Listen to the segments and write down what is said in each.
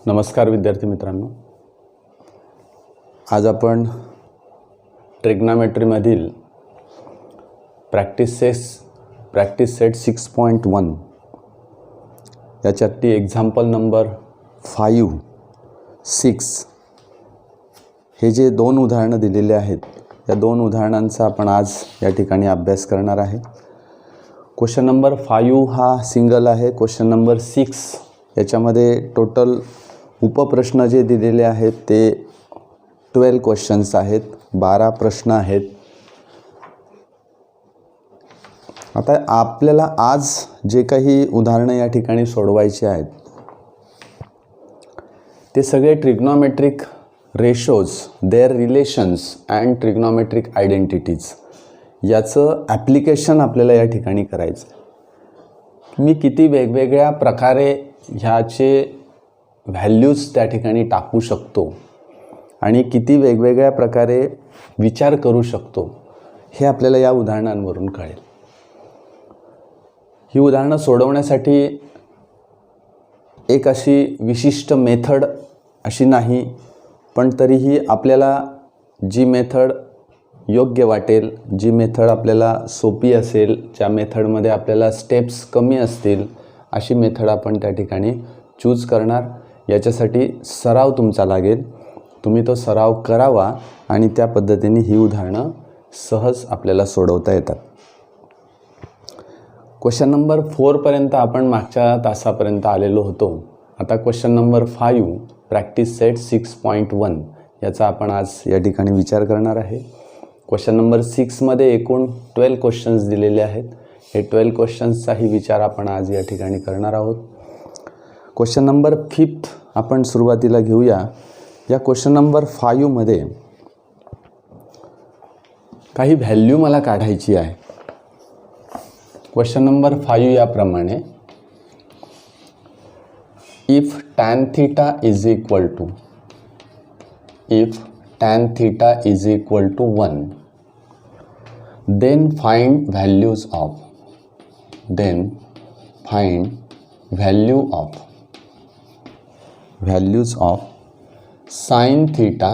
नमस्कार विद्यार्थी मित्रांनो, आज आपण ट्रिग्नॉमेट्रीमधील प्रॅक्टिस सेट 6.1 याच्यातली एक्झाम्पल नंबर 5, 6 हे जे दोन उदाहरणं दिलेले आहेत, या दोन उदाहरणांचा आपण आज या ठिकाणी अभ्यास करणार आहे. क्वेश्चन नंबर 5 हा सिंगल आहे. क्वेश्चन नंबर 6 याच्यामध्ये टोटल उपप्रश्न जे दिलेले आहेत ते 12 क्वेश्चन्स आहेत, 12 प्रश्न आहेत. आता आपल्याला आज जे काही उदाहरणं या ठिकाणी सोडवायची आहेत ते सगळे trigonometric ratios, their relations and trigonometric identities याचं ॲप्लिकेशन आपल्याला या ठिकाणी करायचं. मी किती वेगवेगळ्या प्रकारे ह्याचे व्हॅल्यूज त्या ठिकाणी टाकू शकतो आणि किती वेगवेगळ्या प्रकारे विचार करू शकतो हे आपल्याला या उदाहरणांवरून कळेल. ही उदाहरणं सोडवण्यासाठी एक अशी विशिष्ट मेथड अशी नाही, पण तरीही आपल्याला जी मेथड योग्य वाटेल, जी मेथड आपल्याला सोपी असेल, ज्या मेथडमध्ये आपल्याला स्टेप्स कमी असतील, अशी मेथड आपण त्या ठिकाणी चूज करणार. याच्यासाठी सराव तुमचा लागेल. तुम्ही तो सराव करावा आणि त्या पद्धतीने ही उदाहरणं सहज आपल्याला सोडवता येतात. क्वेश्चन नंबर 4 पर्यंत आपण मागच्या तासापर्यंत आलेलो होतो. आता क्वेश्चन नंबर 5 प्रॅक्टिस सेट 6.1 याचा आपण आज या ठिकाणी विचार करणार आहे. क्वेश्चन नंबर 6 मध्ये एकूण 12 क्वेश्चन्स दिलेले आहेत. हे 12 क्वेश्चन्सचाही विचार आपण आज या ठिकाणी करणार आहोत. क्वेश्चन नंबर 5 आपण सुरुवातीला घेऊया. या क्वेश्चन नंबर 5 मध्ये काही व्हॅल्यू मला काढायची आहे. क्वेश्चन नंबर 5 याप्रमाणे, if tan theta is equal to 1, then find values of sin theta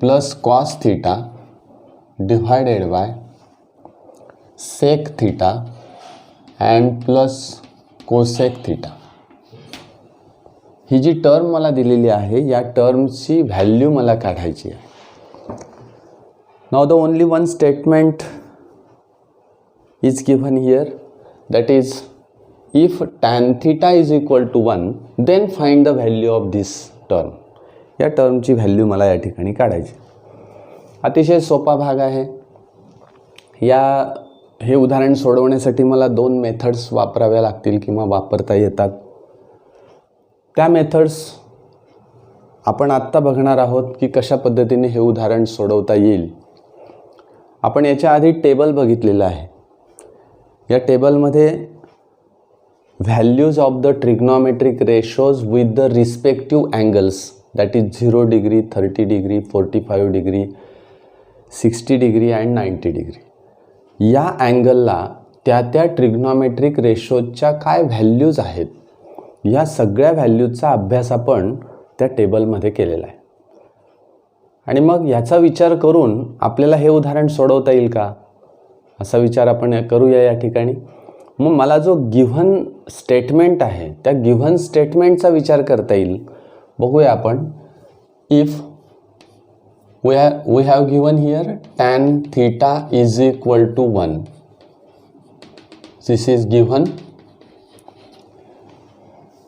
plus cos theta divided by sec theta and plus cosec theta. ही जी टर्म मला दिलेली आहे, या टर्मची व्हॅल्यू मला काढायची आहे. Now the only one statement is given here, that is if tan theta is equal to 1, then find the value of this term. या टर्मची व्हॅल्यू मला या ठिकाणी काढायची. अतिशय सोपा भाग आहे. हे उदाहरण सोडवण्यासाठी मला 2 मेथड्स वापराव्या लागतील किंवा वापरता येतात. त्या मेथड्स आपण आत्ता बघणार आहोत की कशा पद्धतीने हे उदाहरण सोडवता येईल. आपण याच्या आधी टेबल बघितलेलं आहे. या टेबलमध्ये values of the trigonometric ratios with the respective angles, that is 0 degree, 30 degree, 45 degree, 60 degree and 90 degree. या अँगलला त्या ट्रिग्नॉमेट्रिक रेशोजच्या काय व्हॅल्यूज आहेत, या सगळ्या व्हॅल्यूजचा अभ्यास आपण त्या टेबलमध्ये केलेला आहे. आणि मग याचा विचार करून आपल्याला हे उदाहरण सोडवता येईल का, असा विचार आपण करूया या ठिकाणी. मग मला जो गिव्हन स्टेटमेंट आहे, त्या गिव्हन स्टेटमेंटचा विचार करता येईल. बघूया आपण. If we have given here tan theta is equal to 1, this is given.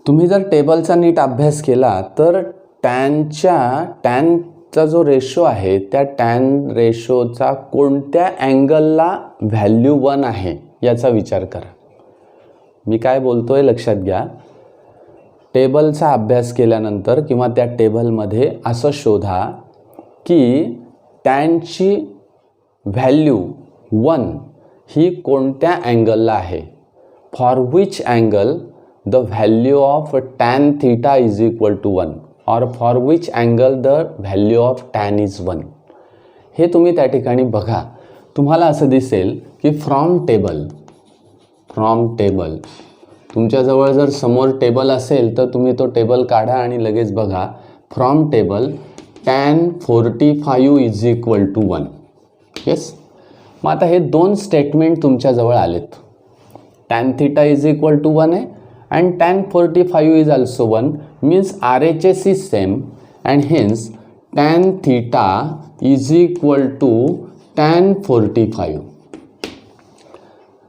तुम्ही जर टेबलचा नीट अभ्यास केला तर टॅनचा जो रेशो आहे, त्या टॅन रेशोचा कोणत्या अँगलला व्हॅल्यू 1 आहे याचा विचार करा. मी काय बोलतोय लक्षात घ्या. टेबलचा अभ्यास केल्यानंतर किंवा त्या टेबलमध्ये असं शोधा की टॅनची व्हॅल्यू 1 ही कोणत्या अँगलला आहे. For which angle the value of tan theta is equal to 1 और for which angle the value of tan is 1. हे तुम्ही त्या ठिकाणी बघा. तुम्हाला असं दिसेल की फ्रॉम टेबल तुमच्याजवळ जर समोर टेबल असेल तर तुम्ही तो टेबल काढा आणि लगेच बघा. From table tan 45 is equal to 1. Yes. मग आता हे दोन स्टेटमेंट तुमच्याजवळ आलेत. tan θ इज इक्वल टू 1 आहे and tan 45 is also 1. Means RHS is same and hence tan θ is equal to tan 45.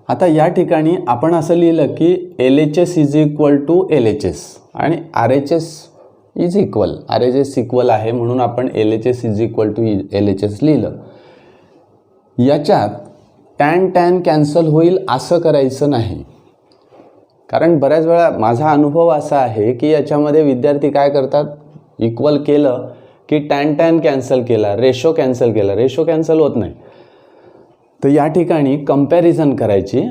आता या ठिकाणी आपण असं लिहिलं की LHS is equal to LHS आणि RHS is equal, RHS equal आहे म्हणून आपण LHS is equal to LHS लिहिलं. याच्यात tan कॅन्सल होईल असं करायचं नाही. कारण बऱ्याच वेळा माझा अनुभव असा आहे की याच्यामध्ये विद्यार्थी काय करतात, इक्वल केलं की tan कॅन्सल केला, रेशो कॅन्सल केला. रेशो कॅन्सल होत नाही. तर या ठिकाणी कंपॅरिझन करायची.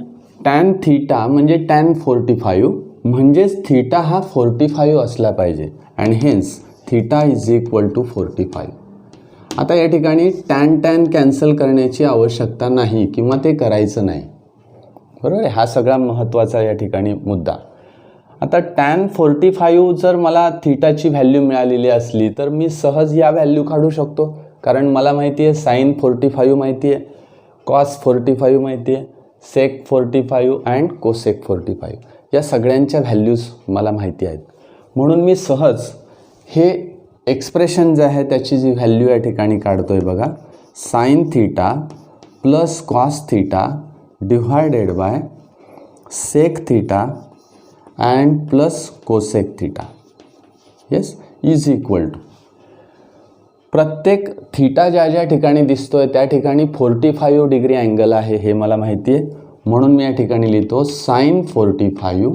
tan θ म्हणजे tan 45 म्हणजेच θ हा 45 असला पाहिजे and hence θ is equal to 45. आता या ठिकाणी tan कॅन्सल करण्याची आवश्यकता नाही किंवा ते करायचं नाही. बरोबर आहे. हा सगळा महत्त्वाचा या ठिकाणी मुद्दा. आता tan 45 जर मला थीटाची व्हॅल्यू मिळालेली असली तर मी सहज या व्हॅल्यू काढू शकतो. कारण मला माहिती आहे sin 45 माहिती आहे, cos 45 माहिती आहे, sec 45 अँड cosec 45 या सगळ्यांच्या व्हॅल्यूज मला माहिती आहेत. म्हणून मी सहज हे एक्सप्रेशन जे आहे त्याची जी व्हॅल्यू या ठिकाणी काढतोय बघा. sin θ plus cos θ divided by sec θ and plus cosec θ. Yes. Is equal to प्रत्येक थीटा ज्या ज्या ठिकाणी दिसतोय त्या ठिकाणी 45 डिग्री अँगल आहे हे मला माहिती आहे. म्हणून मी या ठिकाणी लिहितो sin 45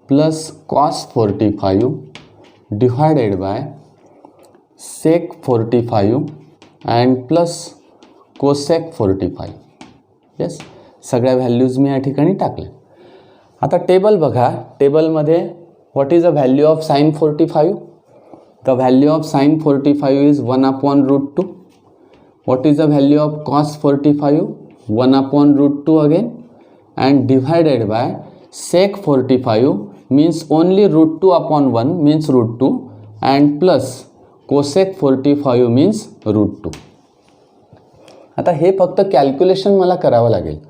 plus cos 45 divided by sec 45 and plus cosec 45. Yes. सगळ्या व्हॅल्यूज मी या ठिकाणी टाकले. आता टेबल बघा. टेबलमध्ये what is the value of sin 45? The value of sin 45 is 1 upon root 2. What is the value of cos 45? 1 upon root 2 again and divided by sec 45 means only root 2 upon 1 means root 2 and plus cosec 45 means root 2. आता हे फक्त calculation मला करावं लागेल.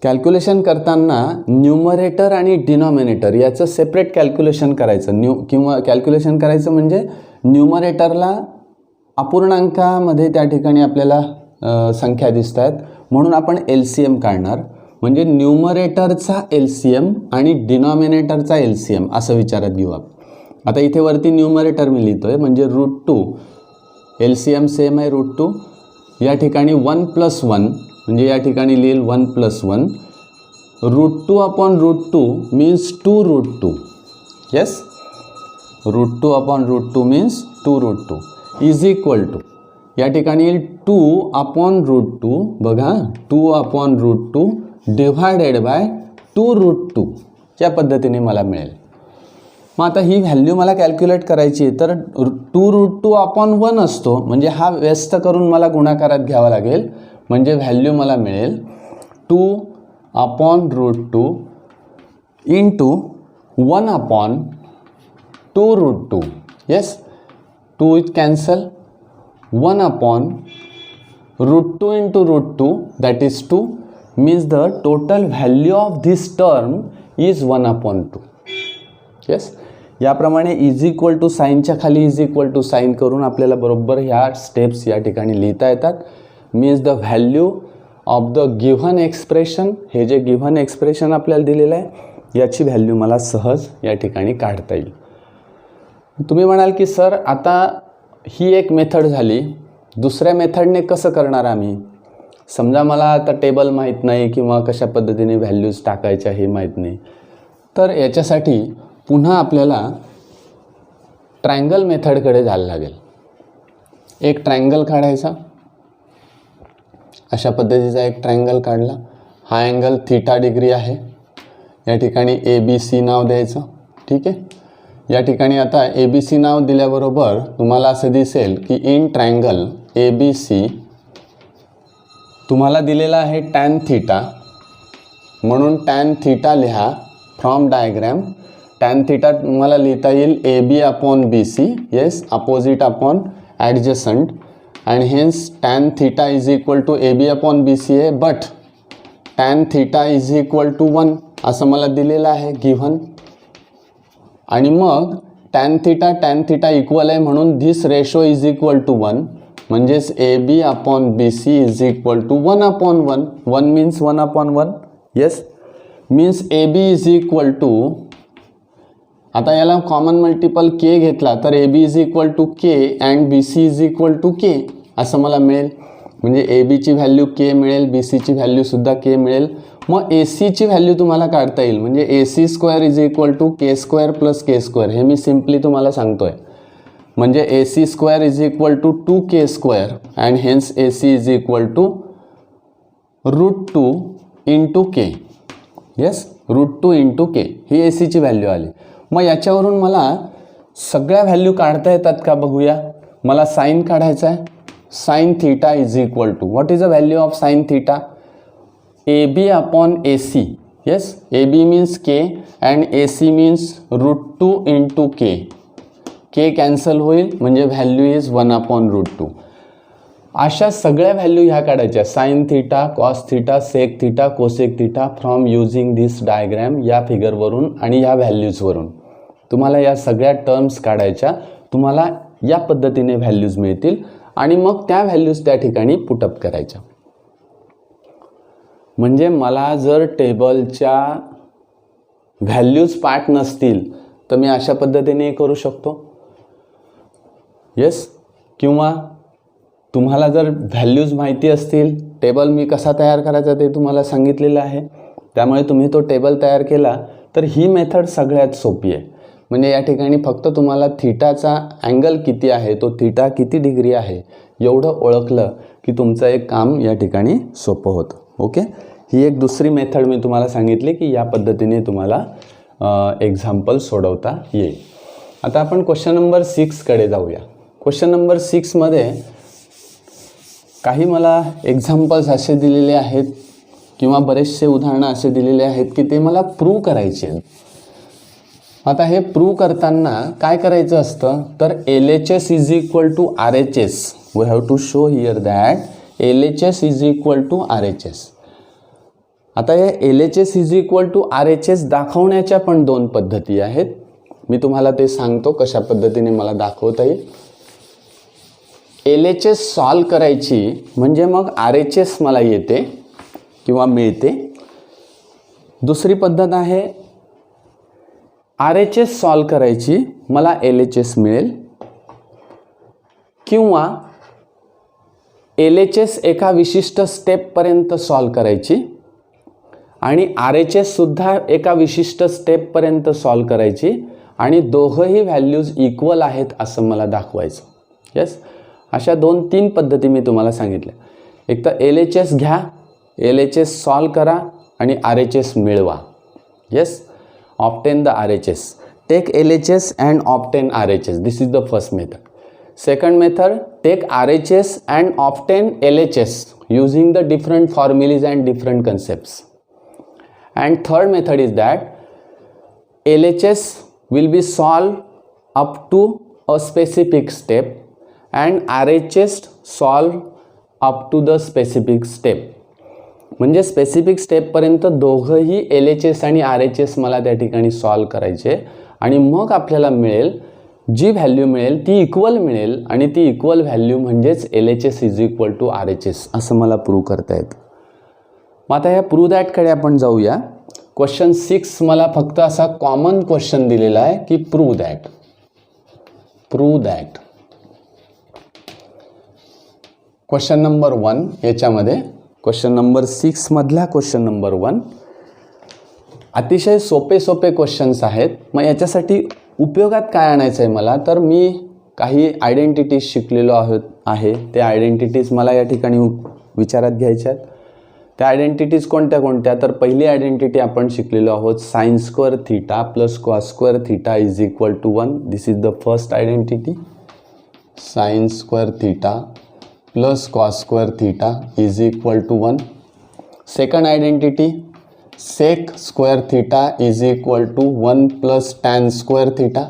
Calculation करताना numerator आणि denominator याचं separate calculation करायचं. किंवा कॅल्क्युलेशन करायचं म्हणजे न्यूमरेटरला अपूर्णांकामध्ये त्या ठिकाणी आपल्याला संख्या दिसत आहेत म्हणून आपण LCM काढणार. म्हणजे न्यूमरेटरचा LCM आणि डिनॉमिनेटरचा LCM असं विचारात घेऊ आपण. आता इथे वरती न्यूमरेटर मी लिहितोय म्हणजे रूट 2, LCM सेम आहे रूट 2. या ठिकाणी 1 + 1 म्हणजे या ठिकाणी लिहिल 1 + 1. Root 2 upon root 2 means 2 root 2. Yes. Root 2 upon root 2 means 2 root 2 is equal to या ठिकाणी येईल 2 अपॉन रूट 2. बघा 2 upon root 2 divided by 2 root 2 या पद्धतीने मला मिळेल. मग आता ही व्हॅल्यू मला कॅल्क्युलेट करायची आहे तर 2 रूट 2 अपॉन 1 असतो म्हणजे हा व्यस्त करून मला गुणाकारात घ्यावा लागेल. म्हणजे व्हॅल्यू मला मिळेल 2 upon root 2 into 1 upon 2 root 2. Yes. 2 is cancel. 1 upon root 2 into root 2 that is 2 means the total value of this term is 1 upon 2. Yes. याप्रमाणे इज इक्वल टू साईनच्या खाली इज इक्वल टू साईन करून आपल्याला बरोबर ह्या steps या ठिकाणी लिहिता येतात. Means the value of the given expression, हे जे गिव्हन एक्सप्रेशन आपल्याला दिलेलं आहे याची व्हॅल्यू मला सहज या ठिकाणी काढता येईल. तुम्ही म्हणाल की सर आता ही एक मेथड झाली, दुसऱ्या मेथडने कसं करणार आम्ही? समजा मला आता टेबल माहीत नाही किंवा कशा पद्धतीने व्हॅल्यूज टाकायच्या हे माहीत नाही, तर याच्यासाठी पुन्हा आपल्याला ट्रायंगल मेथडकडे जायला लागेल. एक ट्रायंगल काढायचा. अशा पद्धतीचा एक ट्रायंगल काढला. हा अँगल θ डिग्री आहे. या ठिकाणी ABC नाव द्यायचं. ठीक आहे. या ठिकाणी आता ABC नाव दिल्याबरोबर तुम्हाला असं दिसेल की इन ट्रायंगल ABC तुम्हाला दिलेला आहे tan θ म्हणून tan θ लिहा फ्रॉम डायग्रॅम टॅन थिटा मला लिहिता येईल A B upon B C, yes, opposite upon adjacent, and hence tan theta is equal to A B upon B C आहे, but tan theta is equal to 1 असं मला दिलेलं आहे given. आणि मग टॅन थिटा इक्वल आहे म्हणून this ratio is equal to 1, म्हणजेच A B upon B C is equal to 1/1. 1 means 1/1, yes, means A B is equal to, आता याला कॉमन मल्टिपल के घेतला तर A B is equal to K and B C is equal to K असं मला मिळेल. म्हणजे ए बीची value के मिळेल, बी सीची व्हॅल्यूसुद्धा के मिळेल. मग ए सीची व्हॅल्यू तुम्हाला काढता येईल, म्हणजे A C square is equal to K square plus K square, हे मी सिम्पली तुम्हाला सांगतो आहे. म्हणजे A C square is equal to 2k square and hence A C is equal to √2 into K, yes, √2 into K ही A सीची value आली. मग याच्यावरून मला सगळ्या व्हॅल्यू काढता येतात का बघूया. मला साईन काढायचा आहे. Sine theta is equal to, what is the value of sine theta, A B upon A C, yes, A B means K and A C means √2 into K. K cancel होईल म्हणजे value is 1/√2. अशा सगळ्या value ह्या काढायच्या, sine theta, cos theta, sec theta, cosec theta, from using this diagram, या फिगरवरून आणि या व्हॅल्यूजवरून तुम्हाला या सगळ्या टर्म्स काढायच्या. तुम्हाला या पद्धतीने व्हॅल्यूज मिळतील आणि मग त्या व्हॅल्यूज त्या ठिकाणी पुटअप करायच्या. म्हणजे मला जर टेबलच्या व्हॅल्यूज पाठ नसतील तर मी अशा पद्धतीने करू शकतो, येस. किंवा तुम्हाला जर व्हॅल्यूज माहिती असतील, टेबल मी कसा तयार करायचा ते तुम्हाला सांगितलेलं आहे, त्यामुळे तुम्ही तो टेबल तयार केला तर ही मेथड सगळ्यात सोपी आहे. म्हणजे या ठिकाणी फक्त तुम्हाला थिटाचा अँगल किती आहे, तो थिटा किती डिग्री आहे एवढं ओळखलं की तुमचं एक काम या ठिकाणी सोपं होतं. ओके, ही एक दुसरी मेथड मी तुम्हाला सांगितली की या पद्धतीने तुम्हाला एक्झाम्पल सोडवता येईल. आता आपण क्वेश्चन नंबर 6कडे जाऊया. क्वेश्चन नंबर 6मध्ये काही मला एक्झाम्पल्स असे दिलेले आहेत किंवा बरेचसे उदाहरणं असे दिलेले आहेत की ते मला प्रूव्ह करायचे आहेत. आता हे प्रूव्ह करताना काय करायचं असतं तर LHS is equal to RHS. We have to show here that LHS is equal to RHS. आता हे LHS is equal to RHS दाखवण्याच्या पण दोन पद्धती आहेत. मी तुम्हाला ते सांगतो कशा पद्धतीने मला दाखवता येईल. LHS सॉल्व करायची म्हणजे मग RHS मला येते किंवा मिळते. दुसरी पद्धत आहे RHS सॉल्व करायची मला LHS मिळेल, किंवा LHS एका विशिष्ट स्टेपपर्यंत सॉल्व करायची आणि RHS सुद्धा एका विशिष्ट स्टेपपर्यंत सॉल्व करायची आणि दोघंही व्हॅल्यूज इक्वल आहेत असं मला दाखवायचं. येस, अशा 2-3 पद्धती मी तुम्हाला सांगितल्या. एक तर LHS घ्या, LHS सॉल्व करा आणि RHS मिळवा. Yes, obtain the RHS. Take LHS and obtain RHS. This is the first method. Second method, take RHS and obtain LHS using the different formulas and different concepts. And third method is that LHS will be solved up to a specific step and RHS solve up to the specific step. म्हणजे specific स्टेपपर्यंत दोघंही LHS आणि RHS मला त्या ठिकाणी solve करायचे आणि मग आपल्याला मिळेल जी व्हॅल्यू मिळेल ती इक्वल मिळेल आणि ती इक्वल व्हॅल्यू म्हणजेच LHS is equal to RHS असं मला प्रूव्ह करता येतं. मग आता ह्या प्रूव्ह दॅटकडे आपण जाऊया. क्वेश्चन 6 मला फक्त असा कॉमन क्वेश्चन दिलेला आहे की प्रूव्ह दॅट. क्वेश्चन नंबर 1 याच्यामध्ये क्वेश्चन नंबर 6 मधला क्वेश्चन नंबर 1 अतिशय सोपे क्वेश्चन्स आहेत. मग याच्यासाठी उपयोगात काय आणायचं आहे मला, तर मी काही आयडेंटिटीज शिकलेलो आहे. ते आयडेंटिटीज मला या ठिकाणी विचारात घ्यायच्या आहेत. त्या आयडेंटिटीज कोणत्या तर पहिली आयडेंटिटी आपण शिकलेलो आहोत, sine square theta plus cos square theta is equal to 1. This is the first identity. Sine square theta plus cos square theta is equal to 1. Second identity, sec square theta is equal to 1 plus tan square theta.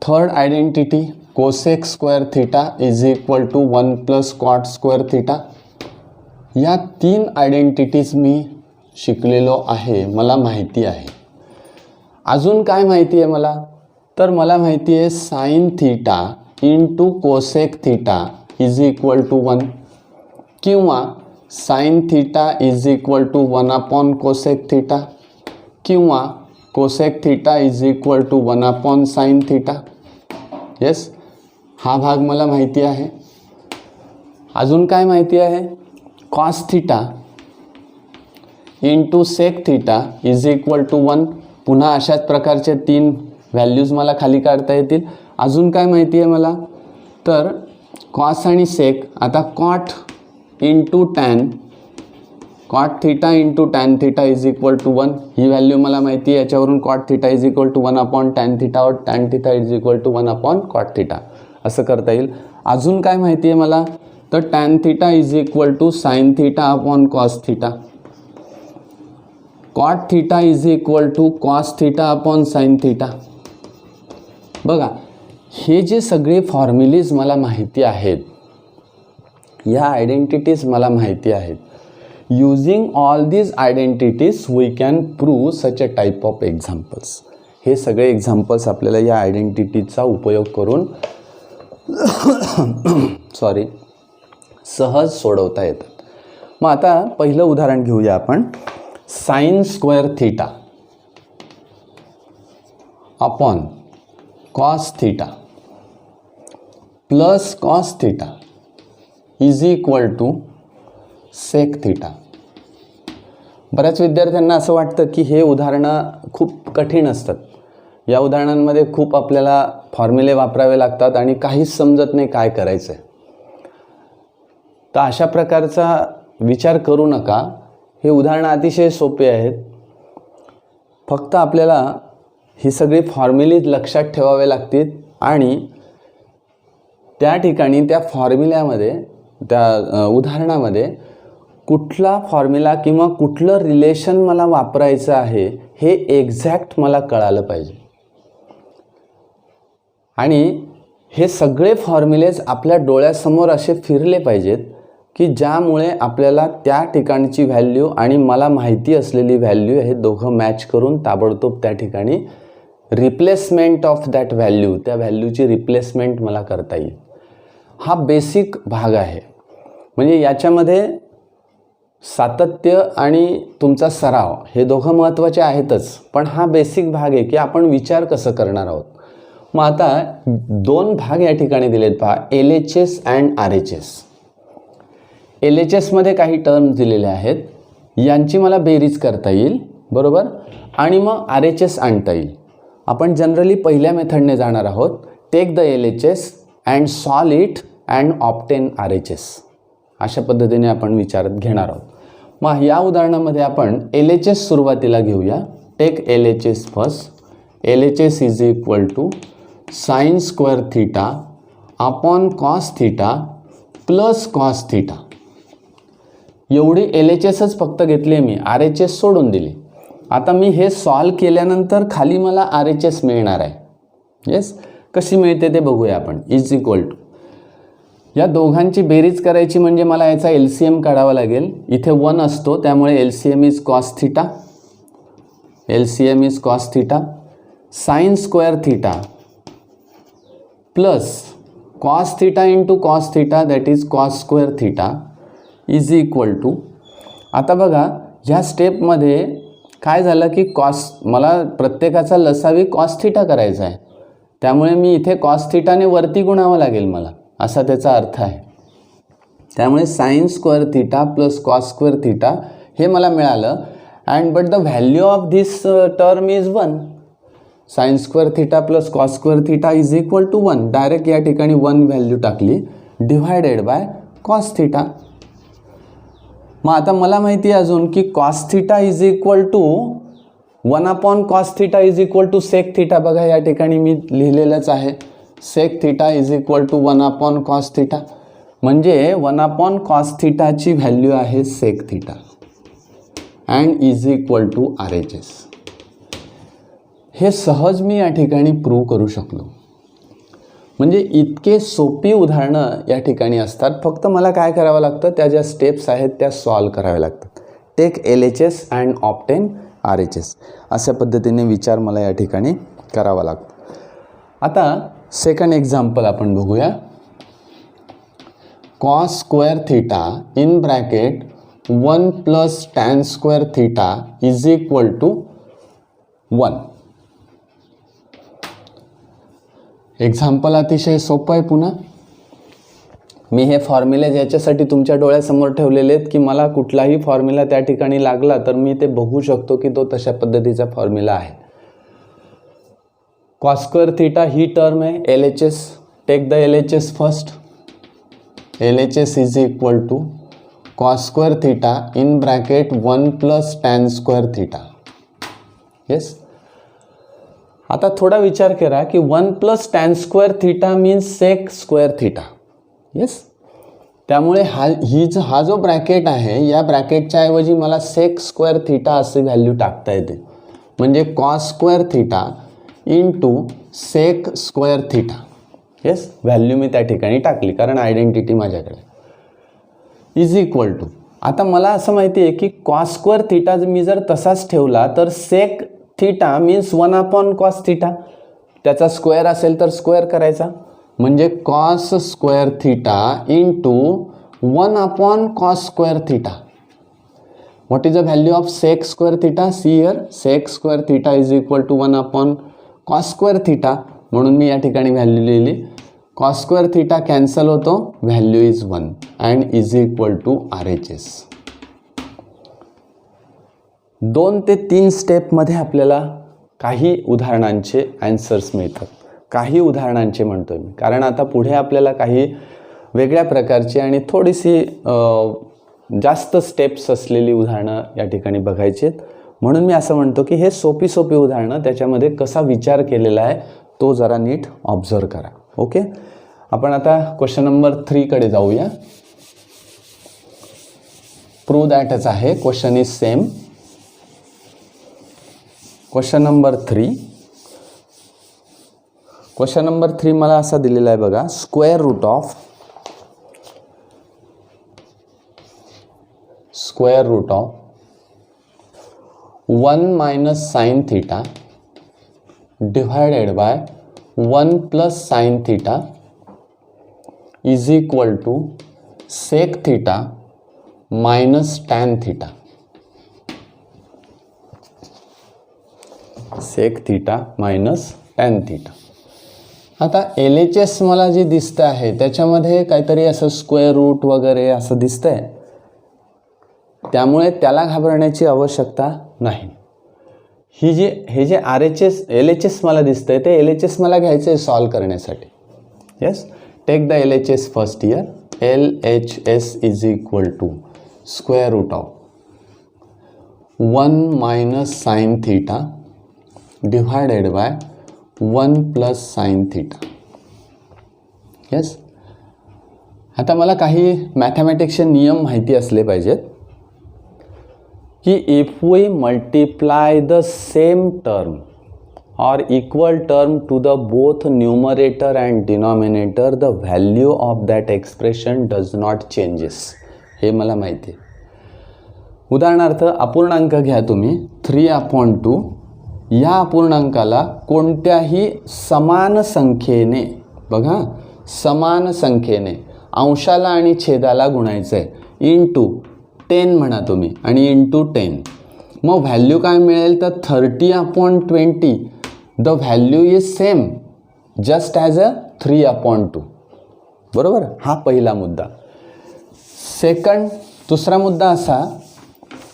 Third identity cosec square theta is equal to 1 plus cot square theta. या 3 identities मी शिकलेलो आहे, मला माहिती आहे. अजून काय माहिती आहे मला, तर मला माहिती आहे sine theta into cosec theta is equal to 1 किंवा sine theta is equal to 1 upon cosec theta किंवा cosec theta is equal to 1 upon sine theta. Yes, हा भाग मला माहिती आहे. अजून काय माहिती आहे, cos theta into sec theta is equal to 1. पुन्हा अशाच प्रकारचे 3 व्हॅल्यूज मला खाली काढता येतील. अजून काय माहिती आहे मला, तर कॉस आणि सेक, आता cot into tan, cot theta into tan theta is equal to 1. ही व्हॅल्यू मला माहिती आहे. याच्यावरून cot theta is equal to 1 upon tan theta और tan theta is equal to 1 upon cot theta, असं करता येईल. अजून काय माहिती आहे मला, तर tan theta is equal to sine theta upon cos theta, cot theta is equal to cos theta upon sine theta. बघा, हे जे सगळे फॉर्म्युलेज मला माहिती आहेत, या आयडेंटिटीज मला माहिती आहेत. Using all these identities we can prove such a type of examples. हे सगळे एक्झाम्पल्स आपल्याला या आयडेंटिटीजचा उपयोग करून सहज सोडवता येतात. मग आता पहिलं उदाहरण घेऊया आपण. Sine square theta upon cos theta plus cos theta is equal to sec theta. बऱ्याच विद्यार्थ्यांना असं वाटतं की हे उदाहरणं खूप कठीण असतात. या उदाहरणांमध्ये खूप आपल्याला फॉर्म्युले वापरावे लागतात आणि काहीच समजत नाही काय करायचं आहे. तर अशा प्रकारचा विचार करू नका. हे उदाहरणं अतिशय सोपे आहेत. फक्त आपल्याला ही सगळी फॉर्म्युले लक्षात ठेवावे लागतील आणि त्या ठिकाणी त्या फॉर्म्युल्यामध्ये, त्या उदाहरणामध्ये कुठला फॉर्म्युला किंवा कुठलं रिलेशन मला वापरायचं आहे हे एक्झॅक्ट मला कळालं पाहिजे. आणि हे सगळे फॉर्म्युलेज आपल्या डोळ्यासमोर असे फिरले पाहिजेत की ज्यामुळे आपल्याला त्या ठिकाणची व्हॅल्यू आणि मला माहिती असलेली व्हॅल्यू हे दोघं मॅच करून ताबडतोब त्या ठिकाणी रिप्लेसमेंट ऑफ दॅट व्हॅल्यू, त्या व्हॅल्यूची रिप्लेसमेंट मला करता येईल. हा बेसिक भाग आहे. म्हणजे याच्यामध्ये सातत्य आणि तुमचा सराव हे दोघं महत्त्वाचे आहेतच, पण हा बेसिक भाग आहे की आपण विचार कसं करणार आहोत. मग आता 2 भाग या ठिकाणी दिलेत पहा, LHS अँड RHS. LHSमध्ये काही टर्म्स दिलेले आहेत, यांची मला बेरीज करता येईल, बरोबर, आणि मग RHS आणता येईल. आपण जनरली पहिल्या मेथडने जाणार आहोत. Take the LHS and solve it and obtain RHS. अशा पद्धतीने आपण विचारात घेणार आहोत. मग या उदाहरणामध्ये आपण LHS सुरुवातीला घेऊया. Take LHS first. LHS is equal to sine square theta upon cos theta plus cos theta. एवढी LHSच फक्त घेतली मी, RHS सोडून दिली. आता मी हे सॉल्व केल्यानंतर खाली मला RHS मिळणार आहे. येस, कशी मिळते ते बघूया आपण. इज इक्वल टू, या दोघांची बेरीज करायची म्हणजे मला याचा LCM काढावा लागेल. इथे 1 असतो त्यामुळे LCM is cos theta, LCM is cos theta. Sine square theta plus cos theta into cos theta that is cos square theta is equal to. आता बघा, ह्या स्टेपमध्ये काय झालं की मला प्रत्येकाचा लसावी कॉस थिटा करायचा आहे, त्यामुळे मी इथे कॉस थिटाने वरती गुणावं लागेल मला, असा त्याचा अर्थ आहे. त्यामुळे sine square theta plus cos square theta हे मला मिळालं. And but the value of this term is 1. Sine square theta plus cos square theta is equal to 1. Direct या ठिकाणी 1 व्हॅल्यू टाकली, डिवायडेड बाय कॉस थिटा. मग आता मला माहिती आहे अजून की cos theta is equal to 1 upon cos theta is equal to sec theta. बघा या ठिकाणी मी लिहिलेलंच आहे, sec theta is equal to 1 upon cos theta. म्हणजे 1 अपॉन कॉस थिटाची व्हॅल्यू आहे sec theta. And is equal to RHS. हे सहज मी या ठिकाणी प्रूव्ह करू शकलो. म्हणजे इतके सोपी उदाहरणं या ठिकाणी असतात. फक्त मला काय करावं लागतं, त्या ज्या स्टेप्स आहेत त्या सॉल्व कराव्या लागतात. Take LHS and obtain RHS. अशा पद्धतीने विचार मला या ठिकाणी करावा लागतो. आता सेकंड एक्झाम्पल आपण बघूया. Cos square theta in bracket 1 plus tan square theta is equal to 1. Example अतिशय सोपं आहे. पुन्हा मी हे फॉर्म्युले याच्यासाठी तुमच्या डोळ्यासमोर ठेवलेले आहेत की मला कुठलाही फॉर्म्युला त्या ठिकाणी लागला तर मी ते बघू शकतो की तो तशा पद्धतीचा फॉर्म्युला आहे. कॉस स्क्वेअर थीटा ही टर्म आहे. LHS, take the LHS first. LHS is equal to cos square theta in bracket 1 plus tan square theta. Yes. आता थोडा विचार करा की 1 plus tan square theta means sec square theta. Yes. त्यामुळे हा जो ब्रॅकेट आहे या ब्रॅकेटच्या ऐवजी मला सेक स्क्वेअर थीटा असे व्हॅल्यू टाकता येते. म्हणजे cos square theta into sec square theta. Yes. Value मी त्या ठिकाणी टाकली कारण आयडेंटिटी माझ्याकडे. इज इक्वल टू, आता मला असं माहिती आहे की कॉस स्क्वेअर थीटा मी जर तसाच ठेवला तर sec theta means 1 upon cos theta. त्याचा स्क्वेअर असेल तर स्क्वेअर करायचा. म्हणजे cos square theta into 1 upon cos square theta. What is the value of sec square theta? See here, sec square theta is equal to 1 upon cos square theta. म्हणून मी या ठिकाणी value लिहिली. Cos square theta cancel होतो, value is 1 and is equal to RHS. 2 ते 3 स्टेपमध्ये आपल्याला काही उदाहरणांचे ॲन्सर्स मिळतात. काही उदाहरणांचे म्हणतोय मी कारण आता पुढे आपल्याला काही वेगळ्या प्रकारची आणि थोडीशी जास्त स्टेप्स असलेली उदाहरणं या ठिकाणी बघायची आहेत. म्हणून मी असं म्हणतो की हे सोपी उदाहरणं त्याच्यामध्ये कसा विचार केलेला आहे तो जरा नीट ऑब्झर्व करा. ओके. आपण आता क्वेश्चन नंबर 3 कडे जाऊया. प्रूव्ह दॅटच आहे. Question is same. Question number 3. Question number 3 मला असा दिलेला आहे बघा. Square root of 1 minus sine theta divided by 1 plus sine theta is equal to sec theta minus tan theta. Sec theta minus tan theta. आता LHS मला जे दिसतं आहे त्याच्यामध्ये काहीतरी असं स्क्वेअर रूट वगैरे असं दिसतंय. त्यामुळे त्याला घाबरण्याची आवश्यकता नाही. हे जे LHS मला दिसतंय ते LHS मला घ्यायचं आहे सॉल्व करण्यासाठी. Yes. Take the LHS first here. LHS is equal to square root of 1 minus sine theta divided by 1 plus sine theta. Yes. आता मला काही मॅथमॅटिक्सचे नियम माहिती असले पाहिजेत की if we multiply the same term or equal term to the both numerator and denominator, the value of that expression does not changes. हे मला माहिती आहे. उदाहरणार्थ अपूर्णांक घ्या तुम्ही 3/2. या अपूर्णांकाला कोणत्याही समान संख्येने, बघा समान संख्येने अंशाला आणि छेदाला गुणायचं आहे. इंटू 10 म्हणा तुम्ही आणि इंटू 10. मग व्हॅल्यू काय मिळेल तर 30/20. The value is same just as a 3/2. बरोबर. हा पहिला मुद्दा. दुसरा मुद्दा असा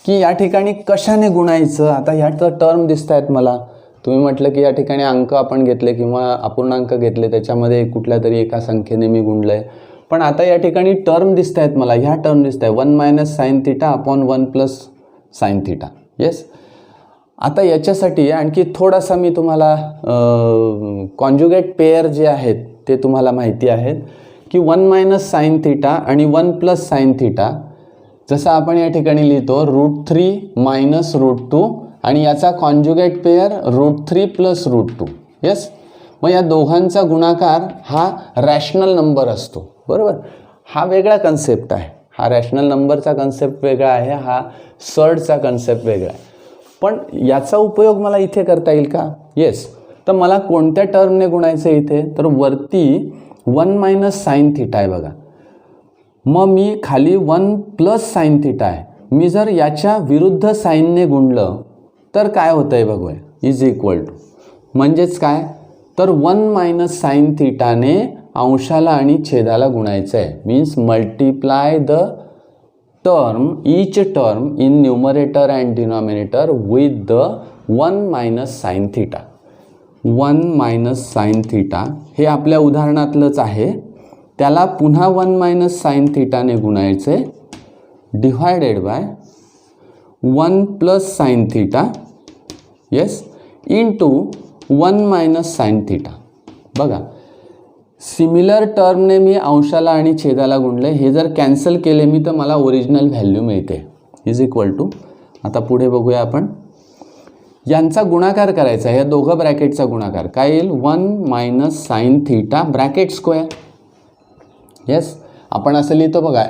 की या ठिकाणी कशाने गुणायचं. आता ह्यात टर्म दिसत आहेत मला. तुम्ही म्हटलं की या ठिकाणी अंक आपण घेतले किंवा अपूर्णांक घेतले त्याच्यामध्ये कुठल्या तरी एका संख्येने मी गुणलं आहे. पण आता या ठिकाणी टर्म दिसत आहेत मला. ह्या टर्म दिसत आहे 1 minus sine theta upon 1 plus sine theta. Yes. आता याच्यासाठी आणखी थोडासा मी तुम्हाला कॉन्जुगेट पेअर जे आहेत ते तुम्हाला माहिती आहेत की 1 मायनस साइन थीटा आणि 1 प्लस साइन थीटा जसं आपण या ठिकाणी लिहितो √3 मायनस √2 आणि याचा कॉन्जुगेट पेयर √3 प्लस √2. येस, मग या दोघांचा गुणाकार हा रॅशनल नंबर असतो, बरोबर. हा वेगळा कन्सेप्ट आहे, हा रॅशनल नंबरचा कन्सेप्ट वेगळा आहे, हा सर्डचा कन्सेप्ट वेगळा आहे. पण याचा उपयोग मला इथे करता येईल का? येस. तर मला कोणत्या टर्मने गुणायचं इथे? तर वरती 1 मायनस साईन थिटा आहे बघा, मग मी खाली 1 प्लस साईन थिटा आहे. मी जर याच्या विरुद्ध साईनने गुणलं तर काय होतं आहे बघूया. इज इक्वल टू म्हणजेच काय, तर 1 मायनस साईन थिटाने अंशाला आणि छेदाला गुणायचं आहे. Means multiply the term, each term in numerator and denominator with the 1 minus sine theta. 1 minus sine theta हे आपल्या उदाहरणातलंच आहे, त्याला पुन्हा 1 मायनस साईन थिटाने गुणायचं आहे divided by 1 plus sine theta, yes, into 1 minus sine theta. बघा, सिमिलर टर्मने मी अंशाला आणि छेदाला गुणले, हे जर कॅन्सल केले मी तर मला ओरिजिनल व्हॅल्यू मिळते. इज इक्वल टू, आता पुढे बघूया आपण, यांचा गुणाकार करायचा आहे, या दोघं ब्रॅकेटचा गुणाकार काय येईल, 1 minus sine theta bracket square. Yes, आपण असं लिहितो बघा,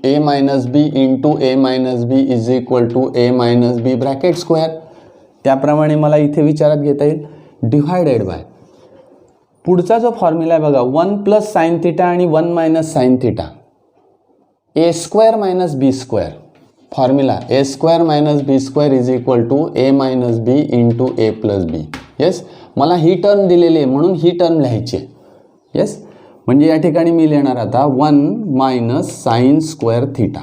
a minus B into a minus B is equal to a minus B bracket square. त्याप्रमाणे मला इथे विचारात घेता येईल डिवायडेड बाय पुढचा जो फॉर्म्युला आहे बघा, 1 प्लस साईन थिटा आणि 1 minus sine theta, A square minus B square. Formula A square minus B square is equal to A minus B into A plus B. Yes, मला ही term दिलेली आहे म्हणून ही टर्म लिहायची आहे. येस, म्हणजे या ठिकाणी मी लिहिणार आता 1 minus sine square theta.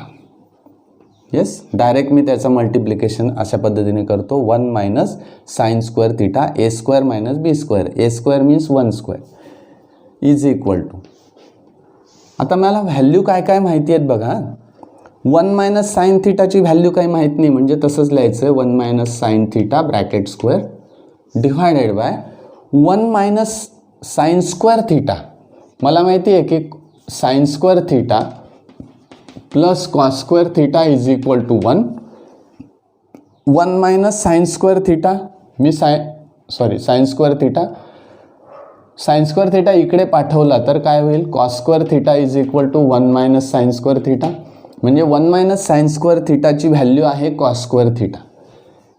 Yes, direct मी त्याचं मल्टिप्लिकेशन अशा पद्धतीने करतो, 1 minus sine square theta A square minus B square, A square means 1 square is equal to. आता मला व्हॅल्यू काय काय माहिती आहेत बघा. 1 मायनस साईन थिटाची व्हॅल्यू काही माहीत नाही, म्हणजे तसंच लिहायचं आहे 1 minus sine theta bracket square divided by 1 minus sine square theta. मला माहिती आहे की sine square theta plus cos square theta is equal to 1. 1 minus sine square theta, मी साईन स्क्वेअर थिटा इकडे पाठवला तर काय होईल, cos square theta is equal to 1 minus sine square theta. म्हणजे 1 मायनस साईन स्क्वेअर थिटाची व्हॅल्यू आहे cos square theta.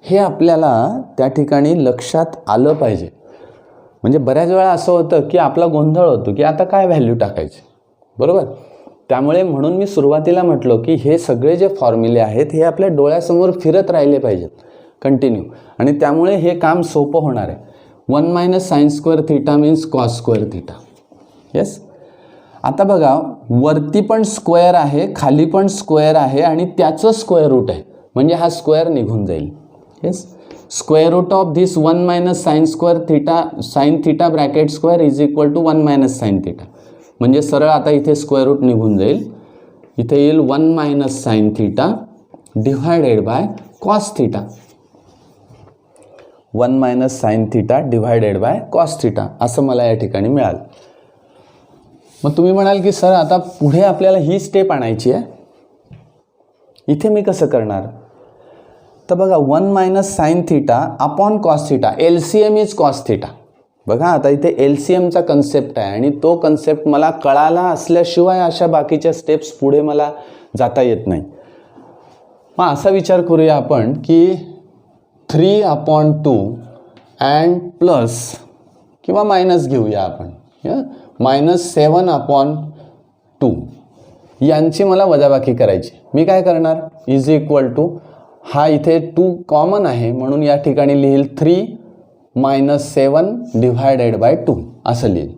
हे आपल्याला त्या ठिकाणी लक्षात आलं पाहिजे. म्हणजे बऱ्याच वेळा असं होतं की आपला गोंधळ होतो की आता काय व्हॅल्यू टाकायची, बरोबर. त्यामुळे म्हणून मी सुरुवातीला म्हटलो की हे सगळे जे फॉर्म्युले आहेत हे आपल्या डोळ्यासमोर फिरत राहिले पाहिजेत कंटिन्यू, आणि त्यामुळे हे काम सोपं होणार आहे. 1 minus sine square theta means cos square theta. Yes, आता बघा, वरती पण स्क्वेअर आहे, खाली पण स्क्वेअर आहे आणि त्याचं स्क्वेअर रूट आहे, म्हणजे हा स्क्वेअर निघून जाईल. Yes, square root of this 1 minus sine square theta sine theta bracket square is equal to 1 minus sine theta. म्हणजे सरळ आता इथे स्क्वेअर रूट निघून जाईल, इथे येईल 1 minus sine theta divided by cos theta. 1 minus sine theta divided by cos theta असं मला या ठिकाणी मिळालं. मग तुम्ही म्हणाल की सर आता पुढे आपल्याला ही स्टेप आणायची आहे, इथे मी कसं करणार? तर बघा, 1 minus sine theta upon cos theta, LCM is cos theta. बघा, आता इथे LCMचा कन्सेप्ट आहे आणि तो कन्सेप्ट मला कळाला असल्याशिवाय अशा बाकीच्या स्टेप्स पुढे मला जाता येत नाही. मग असा विचार करूया आपण की 3/2 अँड प्लस किंवा मायनस घेऊया आपण, -7/2 यांची मला वजाबाकी करायची. मी काय करणार, इज इक्वल टू, हा इथे 2 कॉमन आहे म्हणून या ठिकाणी लिहिल 3 मायनस 7 डिवायडेड बाय 2 असं लिहिल.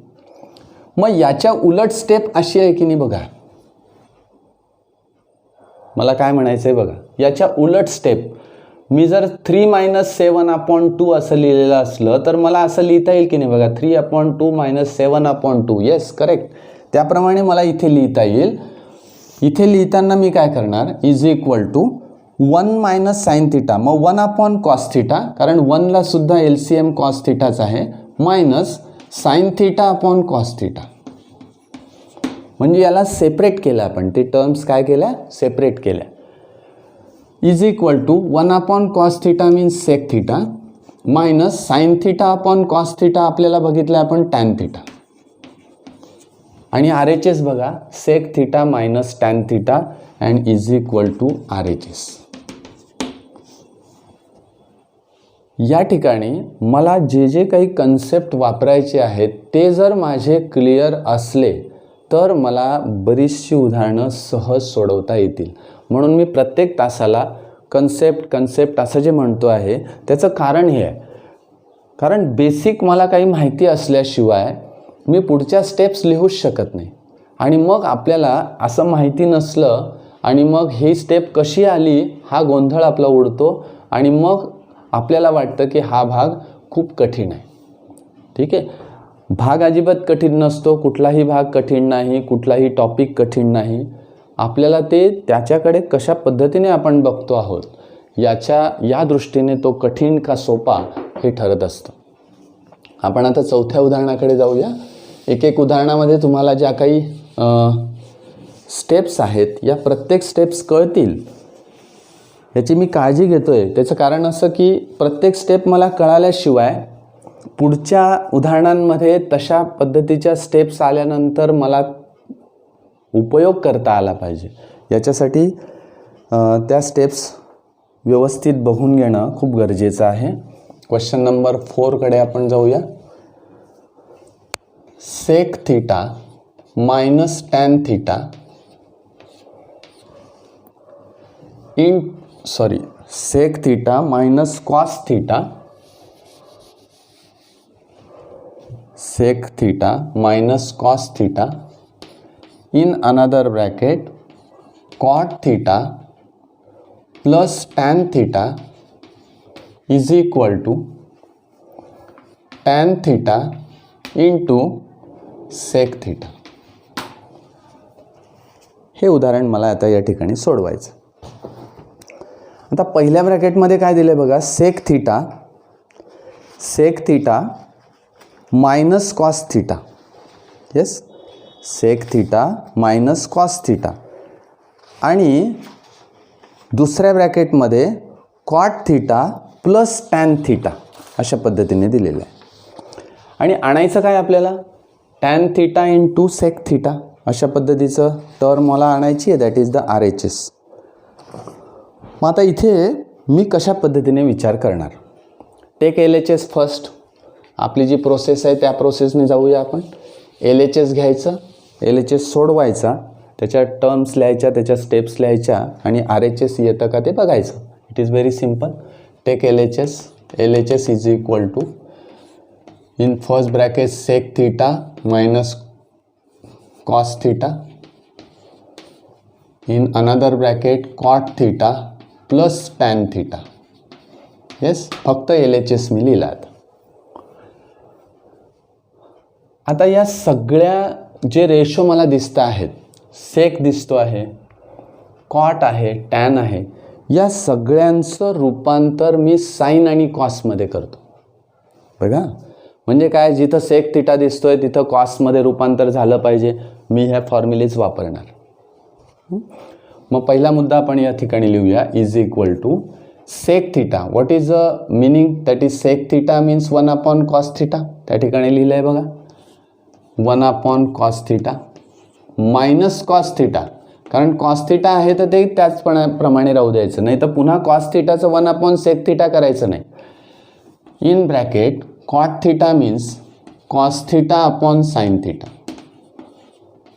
मग याच्या उलट स्टेप अशी आहे की नाही बघा, मला काय म्हणायचं आहे बघा, याच्या उलट स्टेप मी जर 3 मायनस 7/2 असं लिहिलेलं असलं तर मला असं लिहिता येईल की नाही बघा, 3/2 मायनस 7/2. Yes, correct. त्याप्रमाणे मला इथे लिहिता येईल. इथे लिहिताना मी काय करणार, is equal to 1 minus sine theta, मग 1 कॉस थिटा, कारण 1ला सुद्धा LCM कॉस थिटाच आहे, minus sine theta upon cos theta. म्हणजे याला सेपरेट केलं आपण, ते टर्म्स काय केल्या, सेपरेट केल्या. Is equal to 1/cos theta means sec theta minus sine theta upon cos theta आपल्याला बघितलं आपण टॅन थिटा आणि आर एच एस बघा sec theta minus tan theta and is equal to R H S. या ठिकाणी मला जे जे काही कन्सेप्ट वापरायचे आहेत ते जर माझे क्लिअर असले तर मला बरीचशी उदाहरणं सहज सोडवता येतील. म्हणून मी प्रत्येक तासाला कन्सेप्ट असं जे म्हणतो आहे त्याचं कारण हे आहे, कारण बेसिक मला काही माहिती असल्याशिवाय मी पुढच्या स्टेप्स लिहूच शकत नाही. आणि मग आपल्याला असं माहिती नसलं आणि मग ही स्टेप कशी आली हा गोंधळ आपला उडतो आणि मग आपल्याला वाटतं की हा भाग खूप कठीण आहे. ठीक आहे, भाग अजिबात कठीण नसतो, कुठलाही भाग कठीण नाही, कुठलाही टॉपिक कठीण नाही. आपल्याला ते त्याच्याकडे कशा पद्धतीने आपण बघतो आहोत या दृष्टीने तो कठीण का सोपा हे ठरत असतं. आपण आता चौथ्या उदाहरणाकडे जाऊया. एक उदाहरणामध्ये तुम्हाला ज्या काही स्टेप्स आहेत या प्रत्येक स्टेप्स कळतील याची मी काळजी घेतो आहे. त्याचं कारण असं की प्रत्येक स्टेप मला कळाल्याशिवाय पुढच्या उदाहरणांमध्ये तशा पद्धतीच्या स्टेप्स आल्यानंतर मला उपयोग करता आला पाहिजे. याच्यासाठी त्या स्टेप्स व्यवस्थित बघून घेणं खूप गरजेचं आहे. क्वेश्चन नंबर 4कडे आपण जाऊया. Sec theta minus tan theta sec theta minus cos theta, sec theta minus cos theta in another bracket cot theta plus tan theta is equal to tan theta into sec theta. हे उदाहरण मला आता या ठिकाणी सोडवायचं. आता पहिल्या ब्रॅकेटमध्ये काय दिलं बघा, sec theta minus cos theta. Yes, sec theta minus cos theta आणि दुसऱ्या ब्रॅकेटमध्ये cot theta plus tan theta अशा पद्धतीने दिलेलं आहे. आणि आणायचं काय आपल्याला, tan theta into sec theta अशा पद्धतीचं टर्म मला आणायची आहे, that is the R H S. मग आता इथे मी कशा पद्धतीने विचार करणार, take L H S first. आपली जी प्रोसेस आहे त्या प्रोसेसने जाऊया आपण. एल एच एस घ्यायचं, एल एच एस सोडवायचा, त्याच्या टर्म्स लिहायच्या, त्याच्या स्टेप्स लिहायच्या आणि आर एच एस येतं का ते बघायचं. It is very simple. Take L H S is equal to in first bracket sec theta minus cos theta, in another bracket cot theta plus tan theta. Yes, फक्त L H S मी लिहिलात. आता या सगळ्या जे ratio मला दिसत आहेत, सेक दिसतो आहे, कॉट आहे, टॅन आहे, या सगळ्यांचं रूपांतर मी साइन आणि कॉसमध्ये करतो. बघा म्हणजे काय, जिथं सेक थिटा दिसतोय तिथं कॉसमध्ये रूपांतर झालं पाहिजे, मी ह्या फॉर्म्युलेज वापरणार. मग पहिला मुद्दा आपण या ठिकाणी लिहूया, is equal to sec theta. What is a meaning, that is sec theta means 1/cos theta. त्या ठिकाणी लिहिलं आहे बघा 1/cos theta minus cos theta, कारण कॉस थिटा आहे तर ते त्याचप्रमाणे राहू द्यायचं, नाही तर पुन्हा कॉस थिटाचं 1/sec थिटा करायचं नाही. In bracket cot theta means cos theta upon sine theta